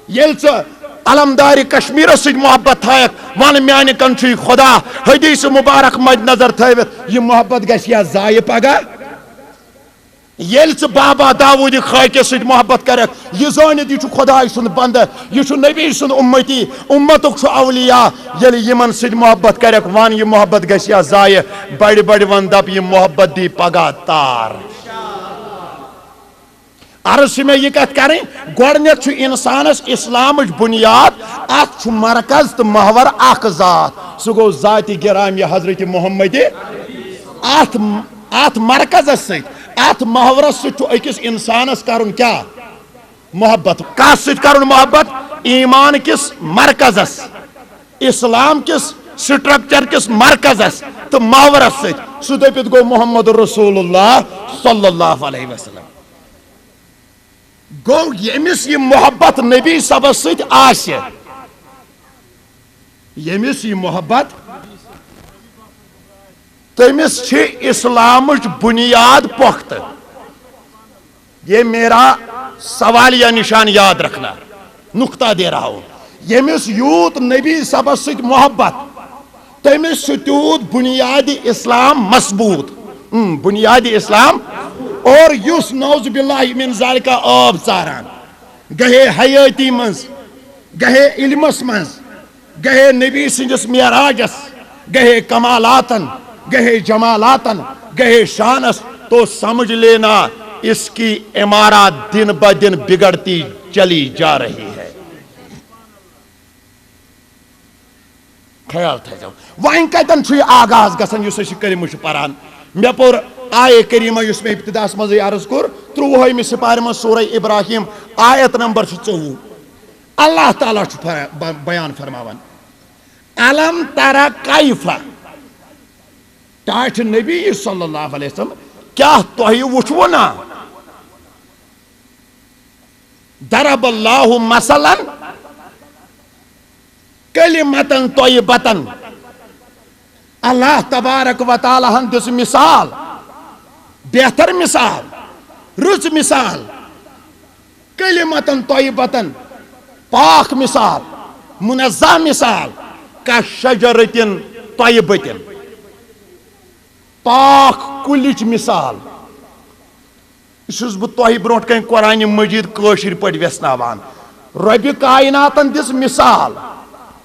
S2: ییٚلہِ ژٕ علمدار کشمیرس سۭتۍ محبت تھایکھ ون میانہِ کنٹری خدا حدیث مبارک مد نظر تھٲوِتھ یہ محبت گژھیا ضایع پگاہ ییٚلہِ ژٕ بابا داوود خاکس سۭتۍ محبت کرکھ یہ زٲنِتھ یہ چھُ خداے سُنٛد بندٕ یہ چھُ نبی سُنٛد اُمتی اُمتُک چھُ اولیاء ییٚلہِ یمن سۭتۍ محبت کرکھ ون یہ محبت گژھیا ضایع بڑِ بڑِ ون دپ یہ محبت دی پگاہ تار عرض میں یہ کت کریں گۄڈنیٚتھ چھُ انسانس اسلامٕچ بنیاد اتھ چھُ مرکز تو محور اکھ ذات سُہ گوٚو ذاتِ گرامی حضرت محمد اتھ مرکزس سۭتۍ اتھ محورس سۭتۍ چھُ أکِس انسانس کرُن کیا محبت کتھ سۭتۍ کرُن محبت ایمان کس مرکزس اسلام کس سٹرکچر کس مرکزس تو محورس سۭتۍ سُہ دٔپِتھ گوٚو محمد رسول اللہ صلی اللہ علیہ وسلم گو یمس یہ محبت نبی صبس سۭتۍ آسہِ یمس یہ محبت تمس چھ اسلامچ بنیاد پختہ یہ میرا سوالیہ نشان یاد رکھنا نقطہ دے رہا ہوں یمس یوت نبی صبس سۭتۍ محبت تمس چھ تیوت بنیاد اسلام مضبوط بنیاد اسلام اور یس نوز باللہ من ذالکہ آب ژاران گہے حیاتی منز گہے علمس منز گہے نبی سندس معراجس گہے کمالاتن گہے جمالاتن گہے شانس تو سمجھ لینا اس کی عمارت دن بہ دن بگڑتی چلی جا رہی ہے خیال تھا وائن کتن چھو یہ آغاز گسن یس اسی کلمہ چھ پران مے پور آیے کریمہ یس میں ابتداس مزے عرض کور 30 سپارہ من سورہ ابراہیم آیت نمبر 24 اللہ تعالیٰ چھ بیان فرماوان علم ترى کیف ٹاٹھ نبی صلی اللہ علیہ وسلم کیا تہی وچھو نا ضرب اللہ مثلا کلمتن طیبتن اللہ تبارک و تعالیٰ ہن دس مثال بہتر مثال رچ مثال کلمتن طیبتن پاک مثال منزہ مثال کا شجرتن طیبتن پاک کلچ مثال چھس بہ تہ برونٹ کن قرآن مجید کٲشر پٲٹھۍ ویسناوان رب کائناتن دس مثال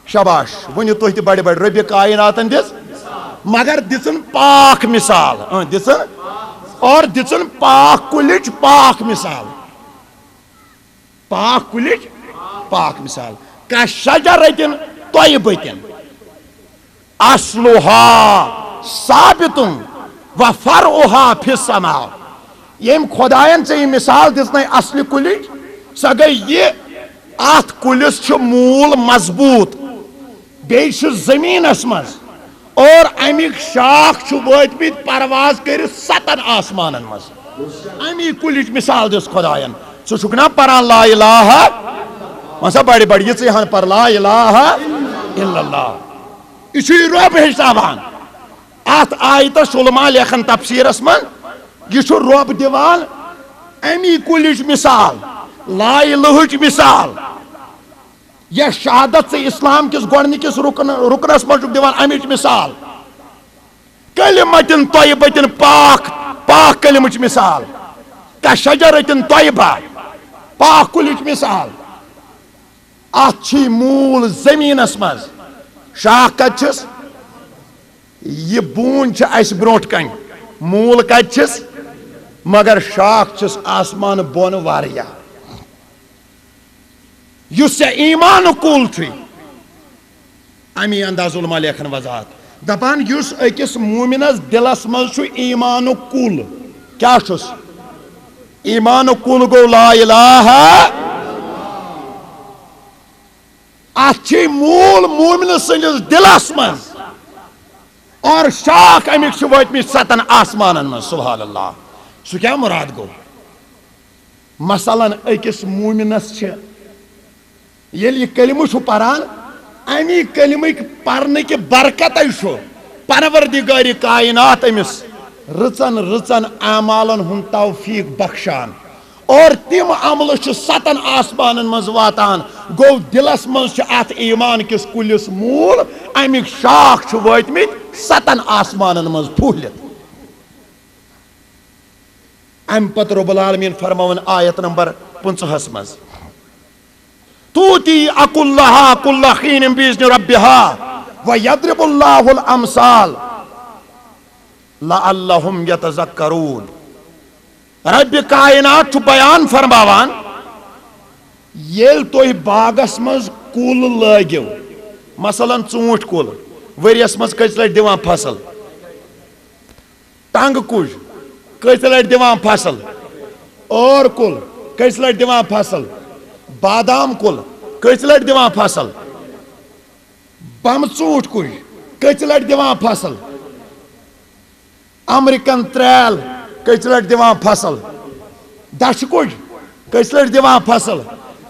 S2: شاباش ونیو تُہۍ تہِ بڑِ بڑِ رب کائناتن دس مگر دژن پاک مثال دژن اور دژن پاک کلچ پاک مثال پاک کلچ پاک مثال کا شجرتن طیبتن اصلها ثابتن و فرعها فی السماء یم خدایان سے یہ مثال دژنے اصل کلچ سا گئی یہ ات کلس چھ مول مضبوط بیش زمینس مز اور امیک شاخ چھ وٲتمٕتۍ پرواز کٔرِتھ 7 آسمانن مز امی کلچ مثال دس خدایان ژٕ چھُکھ نا پران لا الہ مسا بڑِ بڑِ یہ ژٕ ہن پر لا الہ الا اللہ یہ چھُ یہِ رۄب ہیٚچھناوان ات آیتس علماء لیکھن تفسیرس من یہ چھُ رۄب دِوان امی کلچ مثال لا الہٕچ مثال یا شہادت سے اسلام کس گۄڈنِکِس رکنس منٛز چھُکھ دِوان امِچ مثال کلمتن طیبتن پاک پاک کلمٕچ مثال کا شجرتن طیبہ پاک کلچ مثال ات چھ مول زمینس مز شاخ کت چھس یہ بون چھ اس برونٹ کن مول کت چھس مگر شاخ چھس آسمان بون واریاہ یس ایمان کول چھ امی انداز علماء لیکھن وضاحت دپان یس اکس مومنس دلس مز چھ ایمان کول کیا چھس ایمان کول گو لا الہ اتھ مول مومن سندس دلس مز اور شاخ امیک وتمت 7 آسمان من سبحان اللہ سہ کیا مراد گو مثلا اکس مومنس یل یہ کلمہ پران امی کلمک پرنک برکت پروردگار کائنات امس رچن رچن اعمالن ہن توفیق بخشان اور تم عمل 7 آسمان مز واتان گو دلس مز ات ایمان کس کلس مول امیک شاخ واتمت 7 آسمان مز پھہلت ام پتہ رب العالمین فرماون آیت نمبر 50 مز توتی اکلہا کل حین باذن ربها ویضرب اللہ الامثال لعلہم یتذکرون رب کائنات بیان فرماوان یل تھی باغس مز کل لگو مثلا ژوٗنٛٹھۍ کل ؤریس مز کٔژِ لٹہِ دِوان فصل ٹنگ کُج کٔژِ لٹہِ دِوان فصل ٲر کل کٔژِ لٹہِ دِوان فصل بادام کل کٔژِ لٹہِ دِوان فصل بمہٕ ژوٗنٛٹھۍ کُج کٔژِ لٹہِ دِوان فصل امریکن تریل کٔژِ لٹہِ دِوان فصل دچھِ کُج کٔژِ لٹہِ دِوان فصل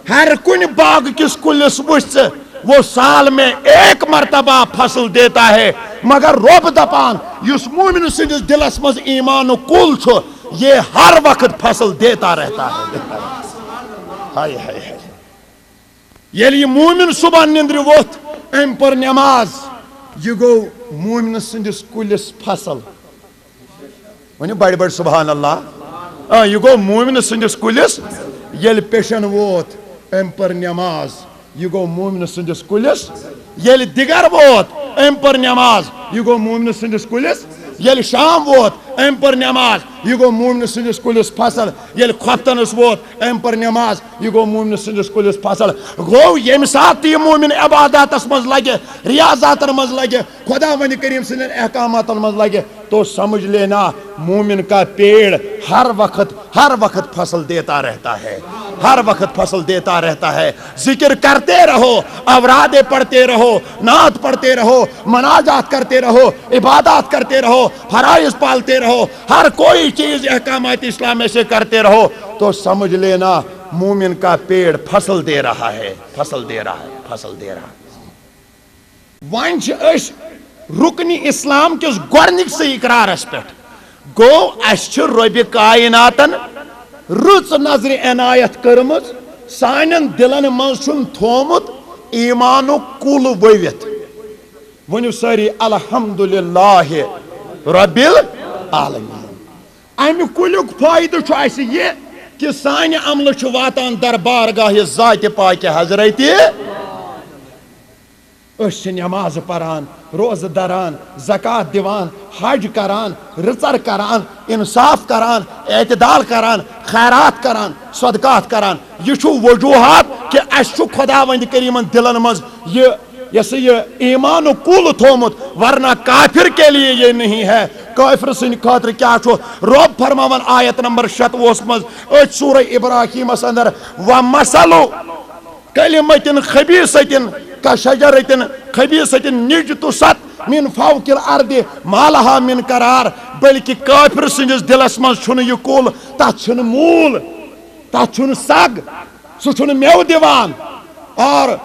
S2: ہر کُنہِ باغ کس کُلِس وٕچھ ژٕ وہ سال میں 1 مرتبہ فصل دیتا ہے مگر رب دپان یس مومن سندس دلس مز ایمان کل چھو یہ ہر وقت فصل دیتا رہتا ہے ہائے ہائے ہائے یل یہ مومن صبح نندر ووت ام پر نماز یہ گو مومن سندس کلس فصل ونی بڑ بڑ سبحان اللہ یہ گو مومن سندس کلس یل پیشن ووت ام پر نماز یہ گو مومن سندس کلس یل دگر ووت ام پر نماز یہ گو مومن سندس کلس یل شام ووت ام پر نماز یہ گو مومن سندس کلس فصل یل کھوتنس ووت ام پر نماز یہ گو مومن سندس کلس فصل گو یم سات یہ مومن عباداتس مز لگے ریاضاتن مز لگے خدا ون کریم سندن احکاماتن مز لگے تو سمجھ لینا مومن کا پیڑ ہر وقت فصل دیتا رہتا ہے ہر وقت فصل دیتا رہتا ہے ذکر کرتے رہو اوراد پڑھتے رہو نعت پڑھتے رہو مناجات کرتے رہو عبادات کرتے رہو فرائض پالتے رہو ہر کوئی چیز احکامات اسلام سے کرتے رہو تو سمجھ لینا مومن کا پیڑ فصل دے رہا ہے فصل دے رہا ہے ونچ اس رکن اسلام کس گورنک سے اقرارس پہ گو اس رب کائناتن رچ نظر عنایت کرمز سانن دلن مز تھومت ایمان کل ؤوِتھ ونیو ساری الحمدللہ رب العالمین امہ کلیک فائدہ اس یہ کہ سانہ عمل واتان دربار گاہ ذات پاک حضرت اس نماز پران روز دران زکات دیوان حج کران رچر کران انصاف کران اعتدال کران خیرات کران صدقات کران یہ وجوہات کہ اس خدا وند کریمن دلن مز یہ ایمان و کل تھومت ورنہ کافر کے لیے یہ نہیں ہے کافر سن خاطر کیا رب فرماون آیت نمبر 57 مز سورہ ابراہیم اندر ومثل کلمۃ خبیثۃ کشجرۃ خبیثۃ نجتثت من فوق الارض ما لها من قرار بلکہ کافر سندس دلس مز چھن یہ کل تت چھن مول تت چھن سگ سہ چھن میو دیوان اور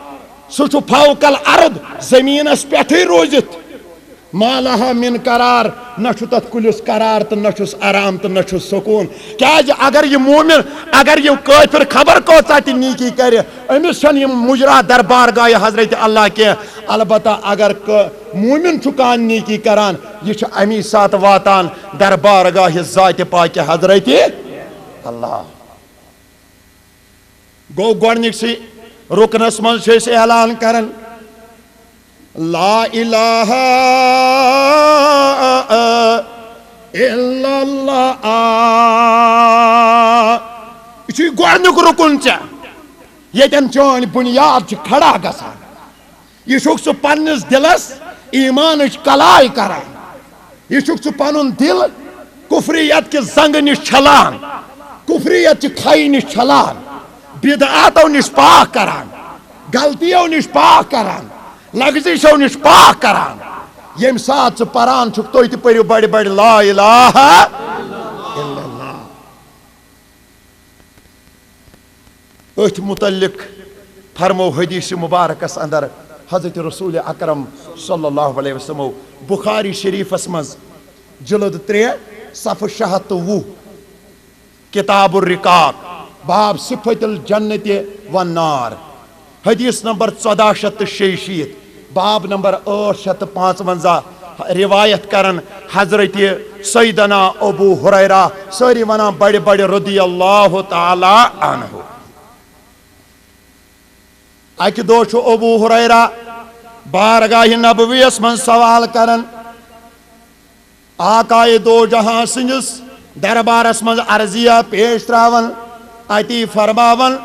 S2: سہ چھ فوق الارض زمینس پٮ۪ٹھٕے روزت ما لها من قرار نہ تت کلس قرار تو نہ آرام تو نہ سکون کیا اگر یہ مومن اگر یہ کافر خبر کو تی نیکی کرے امس چھن یہ مجرا دربار گاہ حضرت اللہ کے البتہ اگر مومن کان نیکی کران یہ امی سات واتان دربار گاہ ذات پاک حضرت اللہ گو گۄڈنِک سی رکنس مز اعلان کرن لا الہ الا اللہ یہ گۄڈنیُک رکن ژےٚ
S1: یتن چون بنیاد کھڑا گژھان یہ چھکھ ژٕ پننس دلس ایمانٕچ کلاے کران یہ چھکھ ژٕ پنن دل کفریت کہ زنگ نش چھلان کفریت چہ کھائی نش چھلان بدعاتو نش پاک کران غلطیو نش پاک کران لغزشو نش پاک کران یم سات ژٕ پران چھکھ تُہۍ تہِ پٔرِو بڑِ بڑِ لا الہ الا اللہ اتھ متعلق فرمو حدیث مبارکس اندر حضرت رسول اکرم صلی اللہ علیہ وسلم بخاری شریفس مز جلد 3 صفحہ 620 کتاب الرقاق باب صفت الجنت والنار حدیث نمبر 1466 باب نمبر 855 روایت کرن حضرت سیدنا ابو ہریرہ ساری ونان بڑے بڑے رضی اللہ تعالی عنہ اکہ دو چھو ابو ہریرہ بارگاہ نبویس من سوال کرن آقائے دو جہاں سنجس دربارس من عرضیہ پیش تراون اتی فرماون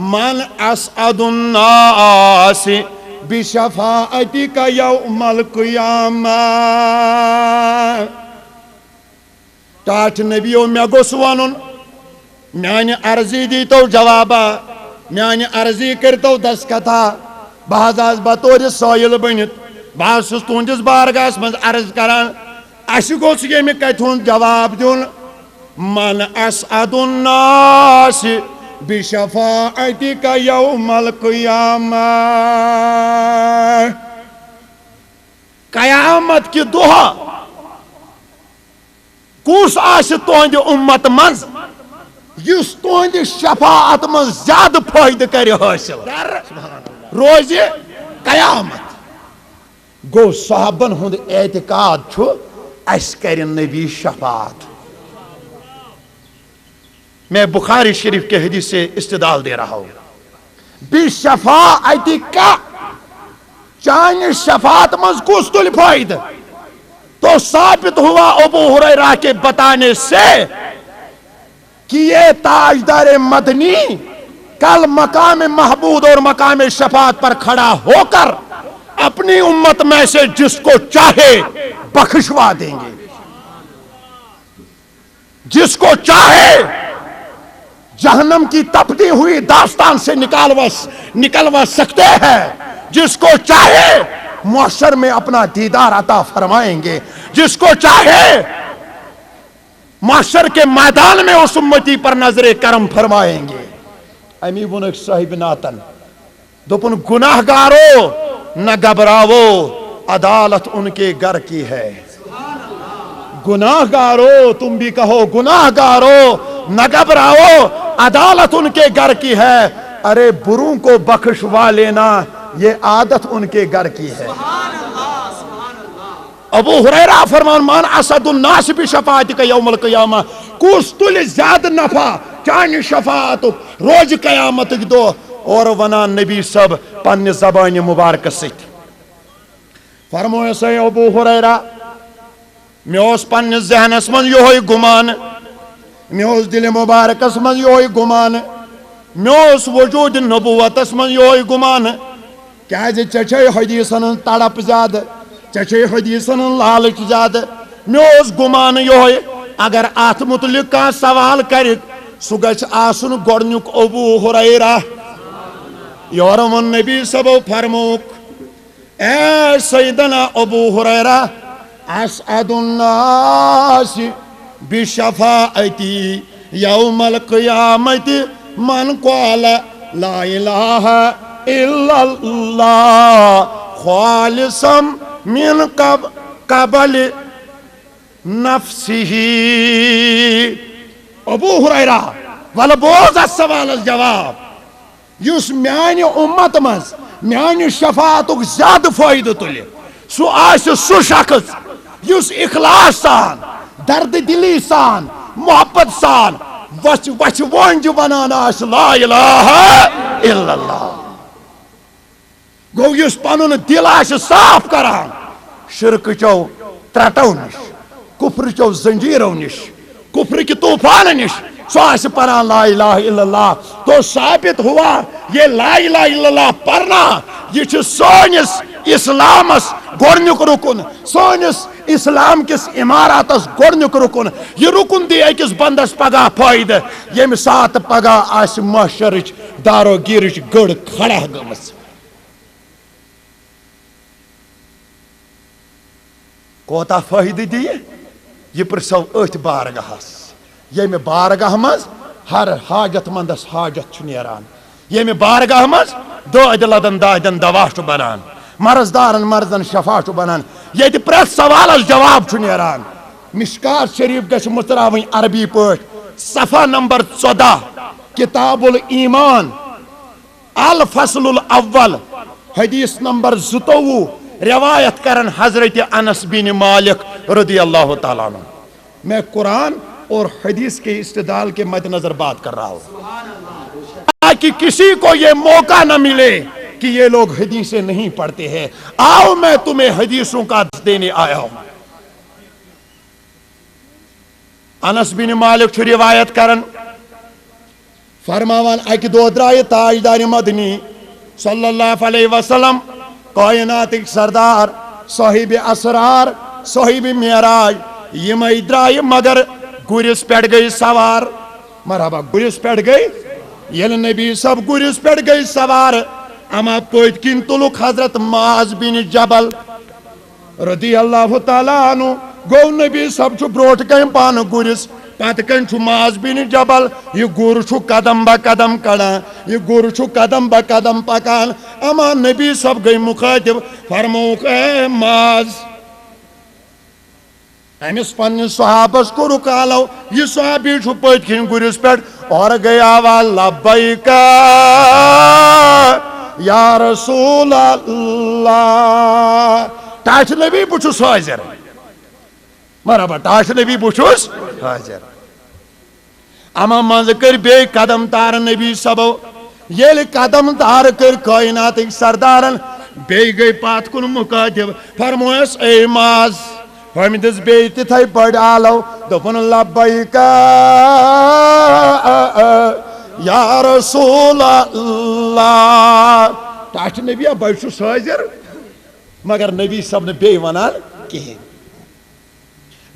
S1: من اسعد الناس بشفاعتک یوم القیامہ ٹاٹھ نبیو میں گوس ونن میانہ عرضی دیتو جوابا میانہ عرضی کرتو دستخطا بہت آس بطور سائل بنت بہت چھس تہندس بارگاہس من عرض کران اس گوس یمہ کتھ ہند جواب دیون من اسعد الناس بشفاعتک یوم القیامہ قیامت کی دہا کس آس تہند امت مز یس تہند شفاعت من زیادہ فائدہ کر حاصل روز قیامت گو صحابن ہند اعتقاد چھو اس کر نبی شفاعت میں بخاری شریف کے حدیث سے استدلال دے رہا ہوں بشفاعتک چانہ شفاعت مز کس تل فائدہ تو ثابت ہوا ابو ہریرہ کے بتانے سے کہ یہ تاجدار مدنی کل مقام محمود اور مقام شفاعت پر کھڑا ہو کر اپنی امت میں سے جس کو چاہے بخشوا دیں گے جس کو چاہے جہنم کی تپتی ہوئی داستان سے نکلوا سکتے ہیں جس کو چاہے محشر میں اپنا دیدار عطا فرمائیں گے جس کو چاہے محشر کے میدان میں اس امتی پر نظر کرم فرمائیں گے امی ونک صاحب ناتن دوپن گناہ گارو نہ گھبراو عدالت ان کے گھر کی ہے گناہ گارو تم بھی کہو گناہ گارو نہ گھبراو عدالت ان کے گھر کی ہے ارے بروں کو بخشوا لینا یہ عادت ان کے گھر کی ہے ابو ہریرہ فرمان مان اسد الناس بشفاعتک یوم القیامہ کس تل زیادہ نفع چانہ شفاعت روز قیامت دو اور ونان نبی صاحب پنہ زبان مبارک ست فرمویا سے ابو ہریرہ میں پنہ ذہنس من یہ گمان میں دل مبارکس من یہ گمان میں وجود نبوتس من یہ گمان کیازِ چے حدیثن تڑپ زیادہ چے حدیثن لالچ زیادہ میں گمان یہ اگر ات متعلق کان سوال کر سہ گژھِ آسن گۄڈنیُک ابو ہریرہ یور ون نبی صبو فرموک اے سیدنا ابو ہریرہ اسعد الناس بشفاعتی یوم القیامت من قال لا الہ الا اللہ خالصا من قبل نفسه ابو ہریرہ ول بوز سوال جواب یس میانہ امت مز میانہ شفاعتک زیادہ فائدہ تل سو آس سو شخص یس اخلاص سان درد دلی سان محبت سان وچ ونج ونان آس لا الہ الا اللہ گو یس پنن دل آس صاف کران شرک چو ترٹو نش کفر چو زنجیرو نش کفر کی طوفان نش سو پران لا الہ الا اللہ. تو ثابت ہوا یہ لا الہ الا اللہ پرنا یہ سونس اسلامس گۄڈنیُک رکن, سونس اسلام کس عماراتس گۄڈنیُک رکن. یہ رکن دی أکس بندس پگہ فٲیدٕ ییٚمہِ ساتہٕ پگہ آسہِ محشرٕچ دارو گیرٕچ گٔڑ کھڑا گٔمٕژ. کوتاہ فٲیدٕ دِیہِ یہ پرژھو أتھۍ بارگاہس ییٚمہِ بارگاہ منٛز ہر حاجت مندس حاجت چھُ نیران, ییٚمہِ بارگاہ منٛز دٲدِ لدن دادٮ۪ن دوا چھُ بنان, مرض دارن مرضن شفا چھُ بنان, ییٚتہِ پرٛٮ۪تھ سوالس جواب چھُ نیران. مشکات شریف گژھِ مُژراوٕنۍ عربی پٲٹھۍ, صفحہ نمبر 14 کتاب الایمان الفصل الاول حدیث نمبر 22 روایت کرن حضرت انس بن مالک رضی اللہ تعالیٰ عنہ. میں قرآن اور حدیث کے استدلال کے مد نظر بات کر رہا ہوں تاکہ کسی کو یہ موقع نہ ملے کہ یہ لوگ حدیثیں نہیں پڑھتے ہیں. آؤ میں تمہیں حدیثوں کا درس دینے آیا ہوں. انس بن مالک چھُ روایت کرن فرماوان اکہ دۄہ درٛایہِ تاجدار مدنی صلی اللہ علیہ وسلم کائنات سردار صاحب اسرار صاحب معراج یمے درٛایہِ مگر گُرِس پٮ۪ٹھ گٔے سوار. مرحبا گُرِس پٮ۪ٹھ گٔے ییٚلہِ نبی صٲب گُرِس پٮ۪ٹھ گٔے سوار اما پٔتۍ کِنۍ تُلُکھ حضرت معاذ بن جبل رضی اللہ تعالیٰ عنہ. گو نبی صاحب چھُ برٛونٛٹھ کَنۍ پانہٕ گُرِس پتہٕ کَنۍ چھُ معاذ بن جبل. یہ گر چھُ قدم با قدم کڑان, یہ گر چھُ قدم با قدم پکان. اما نبی صاحب گٔے مخاطب فرمووُکھ اے معاذ امس پنس صحابس کورُکھ آلو. یہ صحابی چھُ پٔتۍ کِنۍ گُرِس پٮ۪ٹھ اور گٔے آواز لبیک یا رسول اللہ. ٹاٹھ نبی بہٕ چھُس حٲضِر. مرحبا ٹاٹھ نبی بہٕ چھُس حٲضِر. اما منٛزٕ کٔرۍ بیٚیہِ قدم تار نبی صٲبو. ییٚلہِ قدم تار کٔرۍ کائناتٕکۍ سردارن بیٚیہِ گٔے پتھ کُن مُخاطب فرمویس اے معاذ. ہُمہِ دِژ بیٚیہِ تِتھَے پٲٹھۍ آلو دوٚپُن لبیک یا رسول اللہ. ٹاٹھ نبی بہٕ چھُس حٲضِر مگر نبی صاحب نہٕ بیٚیہِ ونان کِہیٖنۍ.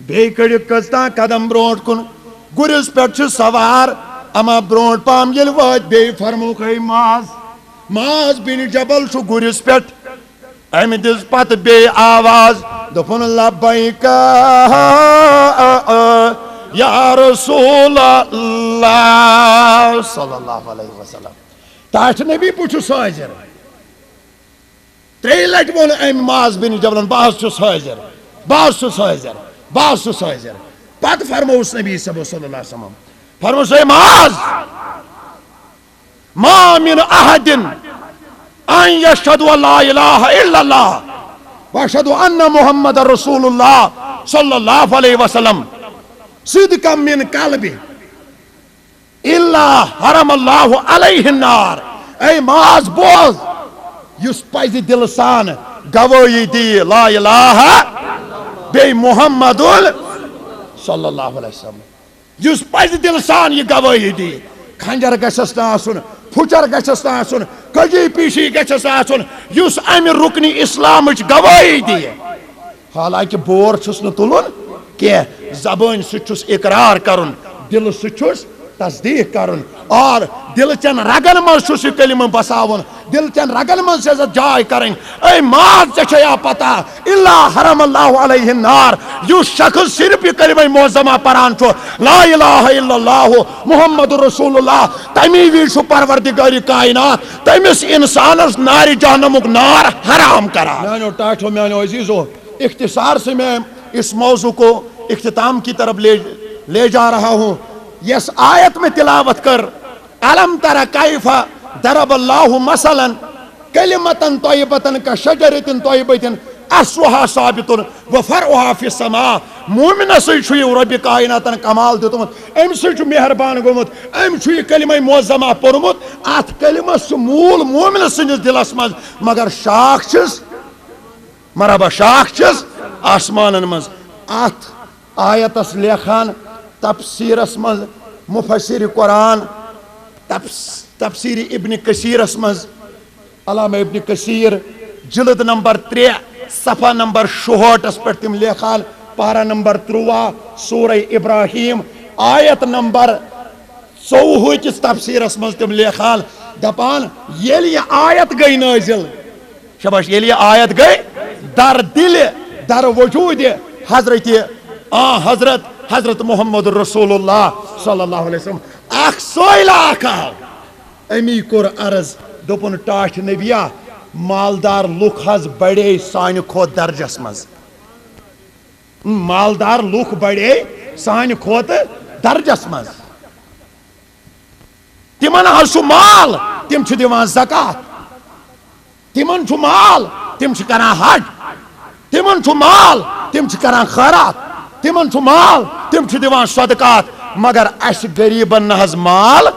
S1: بیٚیہِ کٔڑِکھ کٔژتام قدم برٛونٛٹھ کُن گُرِس پٮ۪ٹھ چھُ سوار. اما برٛونٛٹھ پہم ییٚلہِ وٲتۍ بیٚیہِ فرمووُکھ ہے معاذ. معاذ بن جبل چھُ گُرِس پٮ۪ٹھ امہِ دِژ پتہٕ بیٚیہِ آواز دوٚپُن لبیک یا رسول اللہ صلی اللہ علیہ وسلم. ٹاٹھ نبی بہٕ چھُس حٲضِر. ترٛیٚیہِ لٹہِ ووٚن أمۍ معاذ بن جبلن بہٕ حظ چھُس حٲضِر بہٕ حظ چھُس حٲضِر بہٕ حظ چھُس حٲضِر. پتہٕ فرمووُس نبی صلی اللہ علیہ وسلم فرمووُس اے معاذ ما من احد ان یشہد ان لا الہ الا اللہ واشہد ان محمد رسول اللہ صلی اللہ علیہ وسلم صدقا من قلبہ الا حرم اللہ علیہ النار. اے معاذ بوز یُس پزِ دلہٕ سان گوٲہی دی لا الہ بیٚیہِ محمد صلی اللہ علیہ وسلم. یُس پزِ دلہٕ سان یہ گوٲہی دی کھنجر گژھٮ۪س نہٕ آسُن پھُچر گژھٮ۪س نہٕ آسُن کجی پیشی گژھٮ۪س آسُن یُس امہِ رُکنہِ اسلامٕچ گوٲہی دی. حالانکہ بور چھُس نہٕ تُلُن کینٛہہ زبٲنۍ سۭتۍ چھُس اقرار کرُن دلہٕ سۭتۍ چھُس تصدیق کرُن اور دل چن رگن من چھُس یہِ کلمہٕ بساوُن دل چن رگن من چھِ جاے کرٕنۍ. اے معاذ ژےٚ چھےٚ یا پتہ الا حرم اللہ علیہ النار. یُس شخص صرف یہ کلمہ معظمہ پران چھُ لا الہ الا اللہ محمد رسول اللہ تمی وز چھُ پروردگار کائنات تمس انسانس نارِ جہنمُک نار حرام کران. میانیو ٹاٹھو میانیو عزیزو اختصار سے میں اس موضوع کو اختتام کی طرف لے جا رہا ہوں. یس آیت میں تلاوت کر علم تر کیف ضرب اللہ مثلا کلمۃ طیبۃ کشجرۃ طیبۃ اصلها ثابت وفرعها فی السماء. مومنس چھُ یہ رب کائناتن کمال دیُتمُت امہِ سۭتۍ چھُ مہربان گوٚمُت أمۍ چھُ یہ کلمہ معظمہ پوٚرمُت اتھ کلمس چھُ موٗل مومن سٕنٛدِس دلس منٛز مگر شاخ چھِس مرحبا شاخ چھِس آسمانن منٛز. اتھ آیتس لیکھان تفسیرس منٛز مفسر قرآن تفسیر ابن کثیرس مز علامہ ابن کثیر جلد نمبر 3 صفحہ نمبر 66 پہ تم لیکھان پارہ نمبر 13 سورہ ابراہیم آیت نمبر 24 کس تفسیرس مز تم لیکھان دپان یل یہ آیت گئی نازل شباش یل یہ آیت گئی در دل در وجود حضرت محمد رسول اللہ صلی اللہ علیہ وسلم اخ سوئلہ آو امی کور عرض دوپن ٹاٹھ نبیا مالدار لوک حض بڑے سانہ کھوت درجس مز مالدار لوک بڑے سانہ کھوت درجس مز تمن حض مال تم دیوان زکات تمن مال تم کران حج تمن مال تم کران خیرات تمن مال تم دیوان صدقات مگر اس غریبن حض مال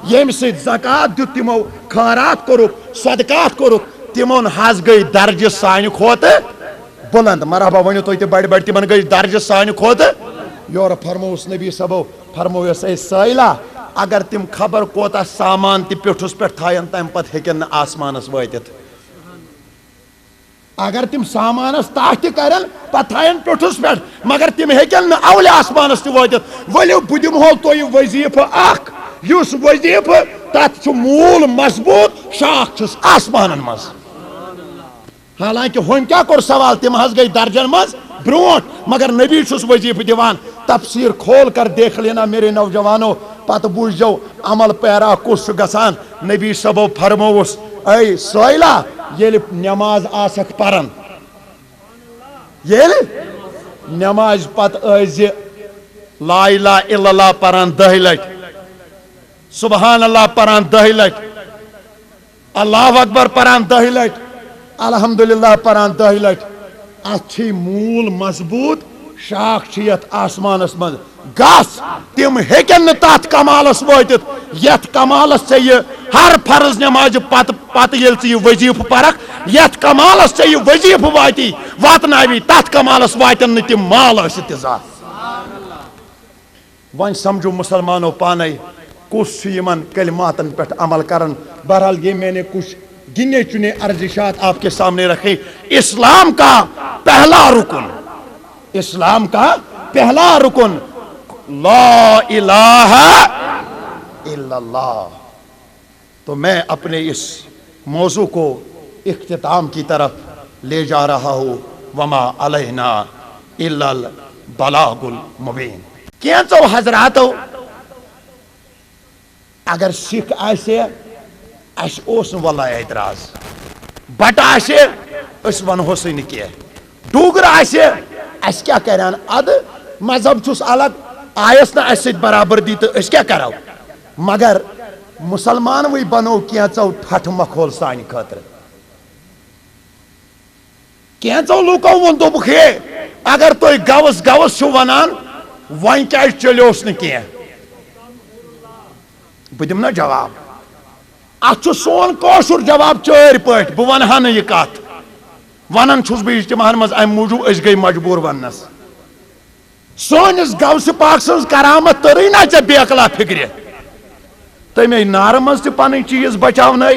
S1: یم سی زکات دیت تمو خیرات کورک صدقات کورک تمن حض گئی درجہ سانہ کھوت بلند مرحبا ونیو تھی بڑ بڑ تمن گئی درجہ سانہ کھوت یور فرموس نبی صبو فرموس اے سائلہ اگر تم خبر کوتا سامان تہ پیٹھس پہ تھائن تم پتہ ہیکن آسمانس واتت اگر تم سامانس تاہ تہ کرن پتہ تھائن پیٹھس پہ مگر تم ہیکن اول آسمانس تہ واتت ولو بہ دمہو تہ وظیفہ اخ یس وظیفہ تت مول مضبوط شاخ چھس آسمانن مز حالانکہ ہم کیا کور سوال تم حض گئی درجن مز برونٹ مگر نبی چھس وظیفہ دیوان تفسیر کھول کر دیکھ لینا میرے نوجوانوں پتہ بوجھ جو عمل پیرا کس گسان نبی صبو فرموس اے سوئلہ یل نماز آسک پرن یل نماز پت ایز لا الہ الا اللہ پران 10 لٹ سبحان اللہ پران 10 لٹ اللہ اکبر پران 10 لٹ الحمدللہ پران 10 لٹ اچھی مول مضبوط شاخ چیت آسمانس مز گس تم ہیکن تات کمالس واتت یت کمالس یہ ہر فرض نماز پتہ یل ژٕ یہ وظیفہ پرک یت کمالس یہ وظیفہ واتی واتناوی تات کمالس واتن نہ تم مال ٲسِتھ تہِ ذات ون سمجھو مسلمانوں پانے کس یمن کلماتن پہ عمل کرن بہرحال یہ میں نے کچھ گنے چنے ارزشات آپ کے سامنے رکھے اسلام کا پہلا رکن اسلام کا پہلا رکن لا الہ الا اللہ تو میں اپنے اس موضوع کو اختتام کی طرف لے جا رہا ہوں وما علینا الا البلاغ المبین کینچو حضراتو اگر سکھ آسے اس اوس واللہ اعتراض بٹ آسے اس ونہو سے نکی ڈوگر آسے اس کیا کران اد مذہب چھس الگ آیس نا اس برابر دی تو اس کیا کرو مگر مسلمان وی بنو کینچو ٹھٹ مکھول سانی خاطر کینچو لوکو ون دو بخے اگر تو گوس گوس چھو ونان وائن کیا چلیوس نکیے بدم نا جواب اچھو سون کوشر جواب چیر پٹ بہ ونہا نا یہ کت ونان چھس بہ اجتماعن مز ام موجود اس گئی مجبور وننس سونس گوس پاک سن کرامت تری نا ژے بے عقلا فکر تمے نار مز تہ پن چیز بچاونے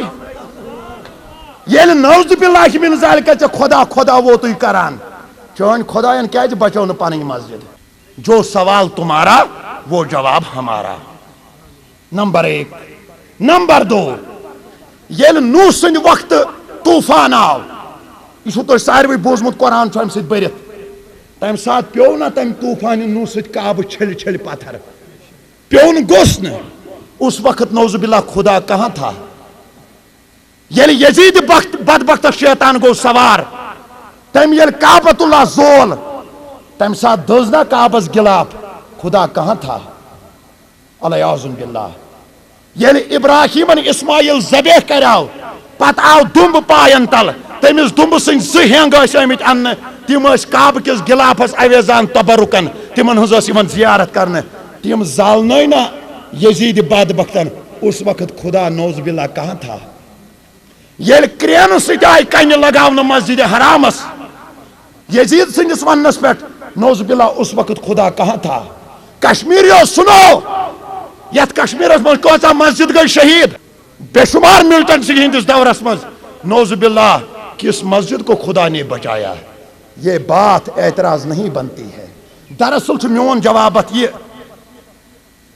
S1: یل نوز باللہ من ذالک ژے خدا خدا ووتوی کران چون خدایان کیازِ بچو نہ پن مسجد جو سوال تمہارا وہ جواب ہمارا نمبر 1 نمبر 2 یل نو سند وقت طوفان آو یہ تو ساروی بوزمت قرآن ام ست برت تم سات پیو نا تم طوفان نو ست کعبہ چھل چھل پتھر پیو گوس نا اس وقت نوز باللہ خدا کہاں تھا یل یزید بدبخت شیطان گو سوار تم یل کعبۃ اللہ زول تم سات دزنا کعبس گلاف خدا کہاں تھا علیہ باللہ یل ابراہیمن اسماعیل ذبح کراو پت آو دمب پائن تل تمس دمب سن زہنگ آمت ان تم کعبہ کس گلافس اویزان تبرکن تمن ہز زیارت کرنے تم زالنے نا یزید بدبختن اس وقت خدا نوز باللہ کہاں تھا یل کرین ست آئی کن لگاؤن مسجد حرامس یزید سندس ونس پہ نوز باللہ اس وقت خدا کہاں تھا کشمیریو سنو یت کشمیر من کوتا مسجد گئی شہید بے شمار ملٹنسی ہندس دورس من نوز باللہ کس مسجد کو خدا نے بچایا. یہ بات اعتراض نہیں بنتی ہے. دراصل میون جوابت یہ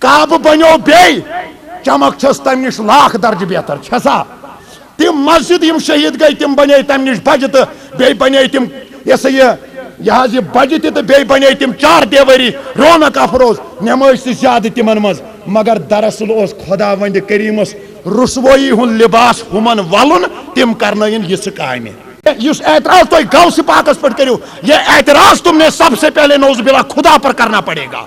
S1: کعب بنو بی چمک چھس تم نش لاکھ درجہ بہتر چھسا. تم مسجد یم شہید گئی تم بنے تم نش بجہ تو بی بنے تم یہ بجہ تہ بی بنے تم 4 دیواری رونق افروز نماز تہ زیادہ تمن مز. مگر دراصل اس خدا وند کریمس رسوئی ہن لباس ہمن ولن تم کرنائن یہ کامہ. اس اعتراض تو غوث پاکس پر کرو یہ اعتراض تم نے سب سے پہلے نعوذ باللہ خدا پر کرنا پڑے گا.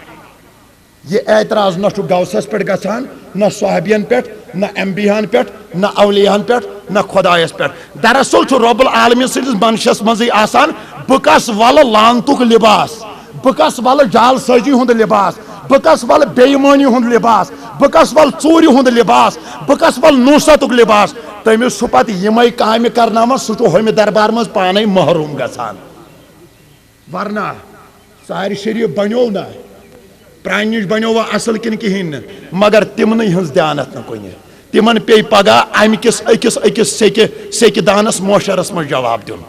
S1: یہ اعتراض نہ غوثس پہ گژھان نہ صحابین پہ نہ انبیاءن پہ نہ اولیاءن پہ نہ خدایس پہ. دراصل رب العالمین سندس منشس مزے آسان بکس ول لانتک لباس بکس ول جال سازی ہند لباس بکس ول بے ایمانی ہند لباس بکس ول ژوٗرِ ہند لباس بکس ول نوستک لباس. تمس سہ پتہ یمے کامہ کرناون سہ ہومہ دربار مز پانے محروم گژھان. ورنہ سارِ شریف بنیو نا پرانہ نش بنیو اصل کن کہین مگر تمن ہز دیانت نہ کن تمن پی پگہ ام کس اکس اکس سیکہ دانس معاشرس مز جواب دن.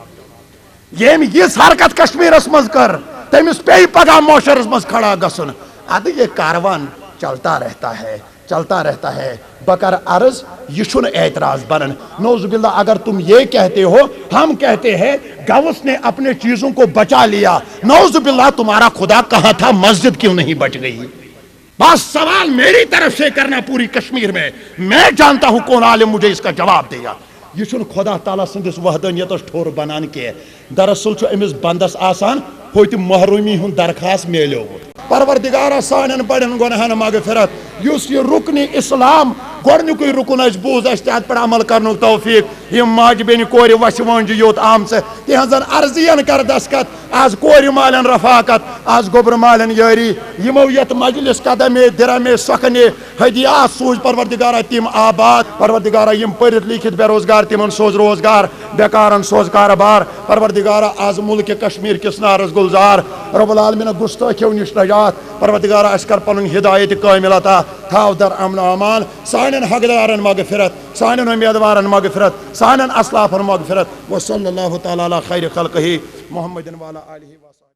S1: یم یس حرکت کشمیرس مز کر تمس پی پگہ معاشرس مز کھڑا گھن. اد یہ کاروان چلتا رہتا ہے. بکر عرض یہ چھن اعتراض بنن. نعوذ باللہ اگر تم یہ کہتے ہو ہم کہتے ہیں غوث نے اپنے چیزوں کو بچا لیا. نعوذ باللہ تمہارا خدا کہاں تھا مسجد کیوں نہیں بچ گئی. بس سوال میری طرف سے کرنا پوری کشمیر میں جانتا ہوں کون عالم مجھے اس کا جواب دے گا. یہ چھن خدا تعالیٰ سندس وحدانیتس ٹھور بنان کی. دراصل امس بندس آسان ہوت محرومی ہند درخواست میلیومت. پروردگارہ سانن بڑن گناہن مغفرت. اس یہ رکن اسلام گۄڈنیُکُے رکن اس بوز اس تحت پر عمل کرنُک توفیق. یم ماجہ بیٚنہِ کورِ وچھِ وانجہِ یوت آمژٕ تہنزن عرضین کر دسکت. آز کورِ مالن رفاقت آز گوبر مالن یاری. یمو یت مجلس قدمے درمے سخنے ہدیات سوز پروردگارہ تم آباد. پروردگارہ یم پرت لیکھت بے روزگار تمن سوز روزگار بیکارن سوز کاربار. پروردگارہ آز ملک کشمیر کس نارس گلزار. رب العالمین گستاخیو نش نجات. پروردگارہ اس کر پنن ہدایت کامل عطا تھاو در امن امان. سانن حقدارن مغفرت سانن امیدوارن مغفرت سانن اسلافن مغفرت. وصلی اللہ تعالی علی خیر خلقہ محمد وعلی آلہ وصحبہ.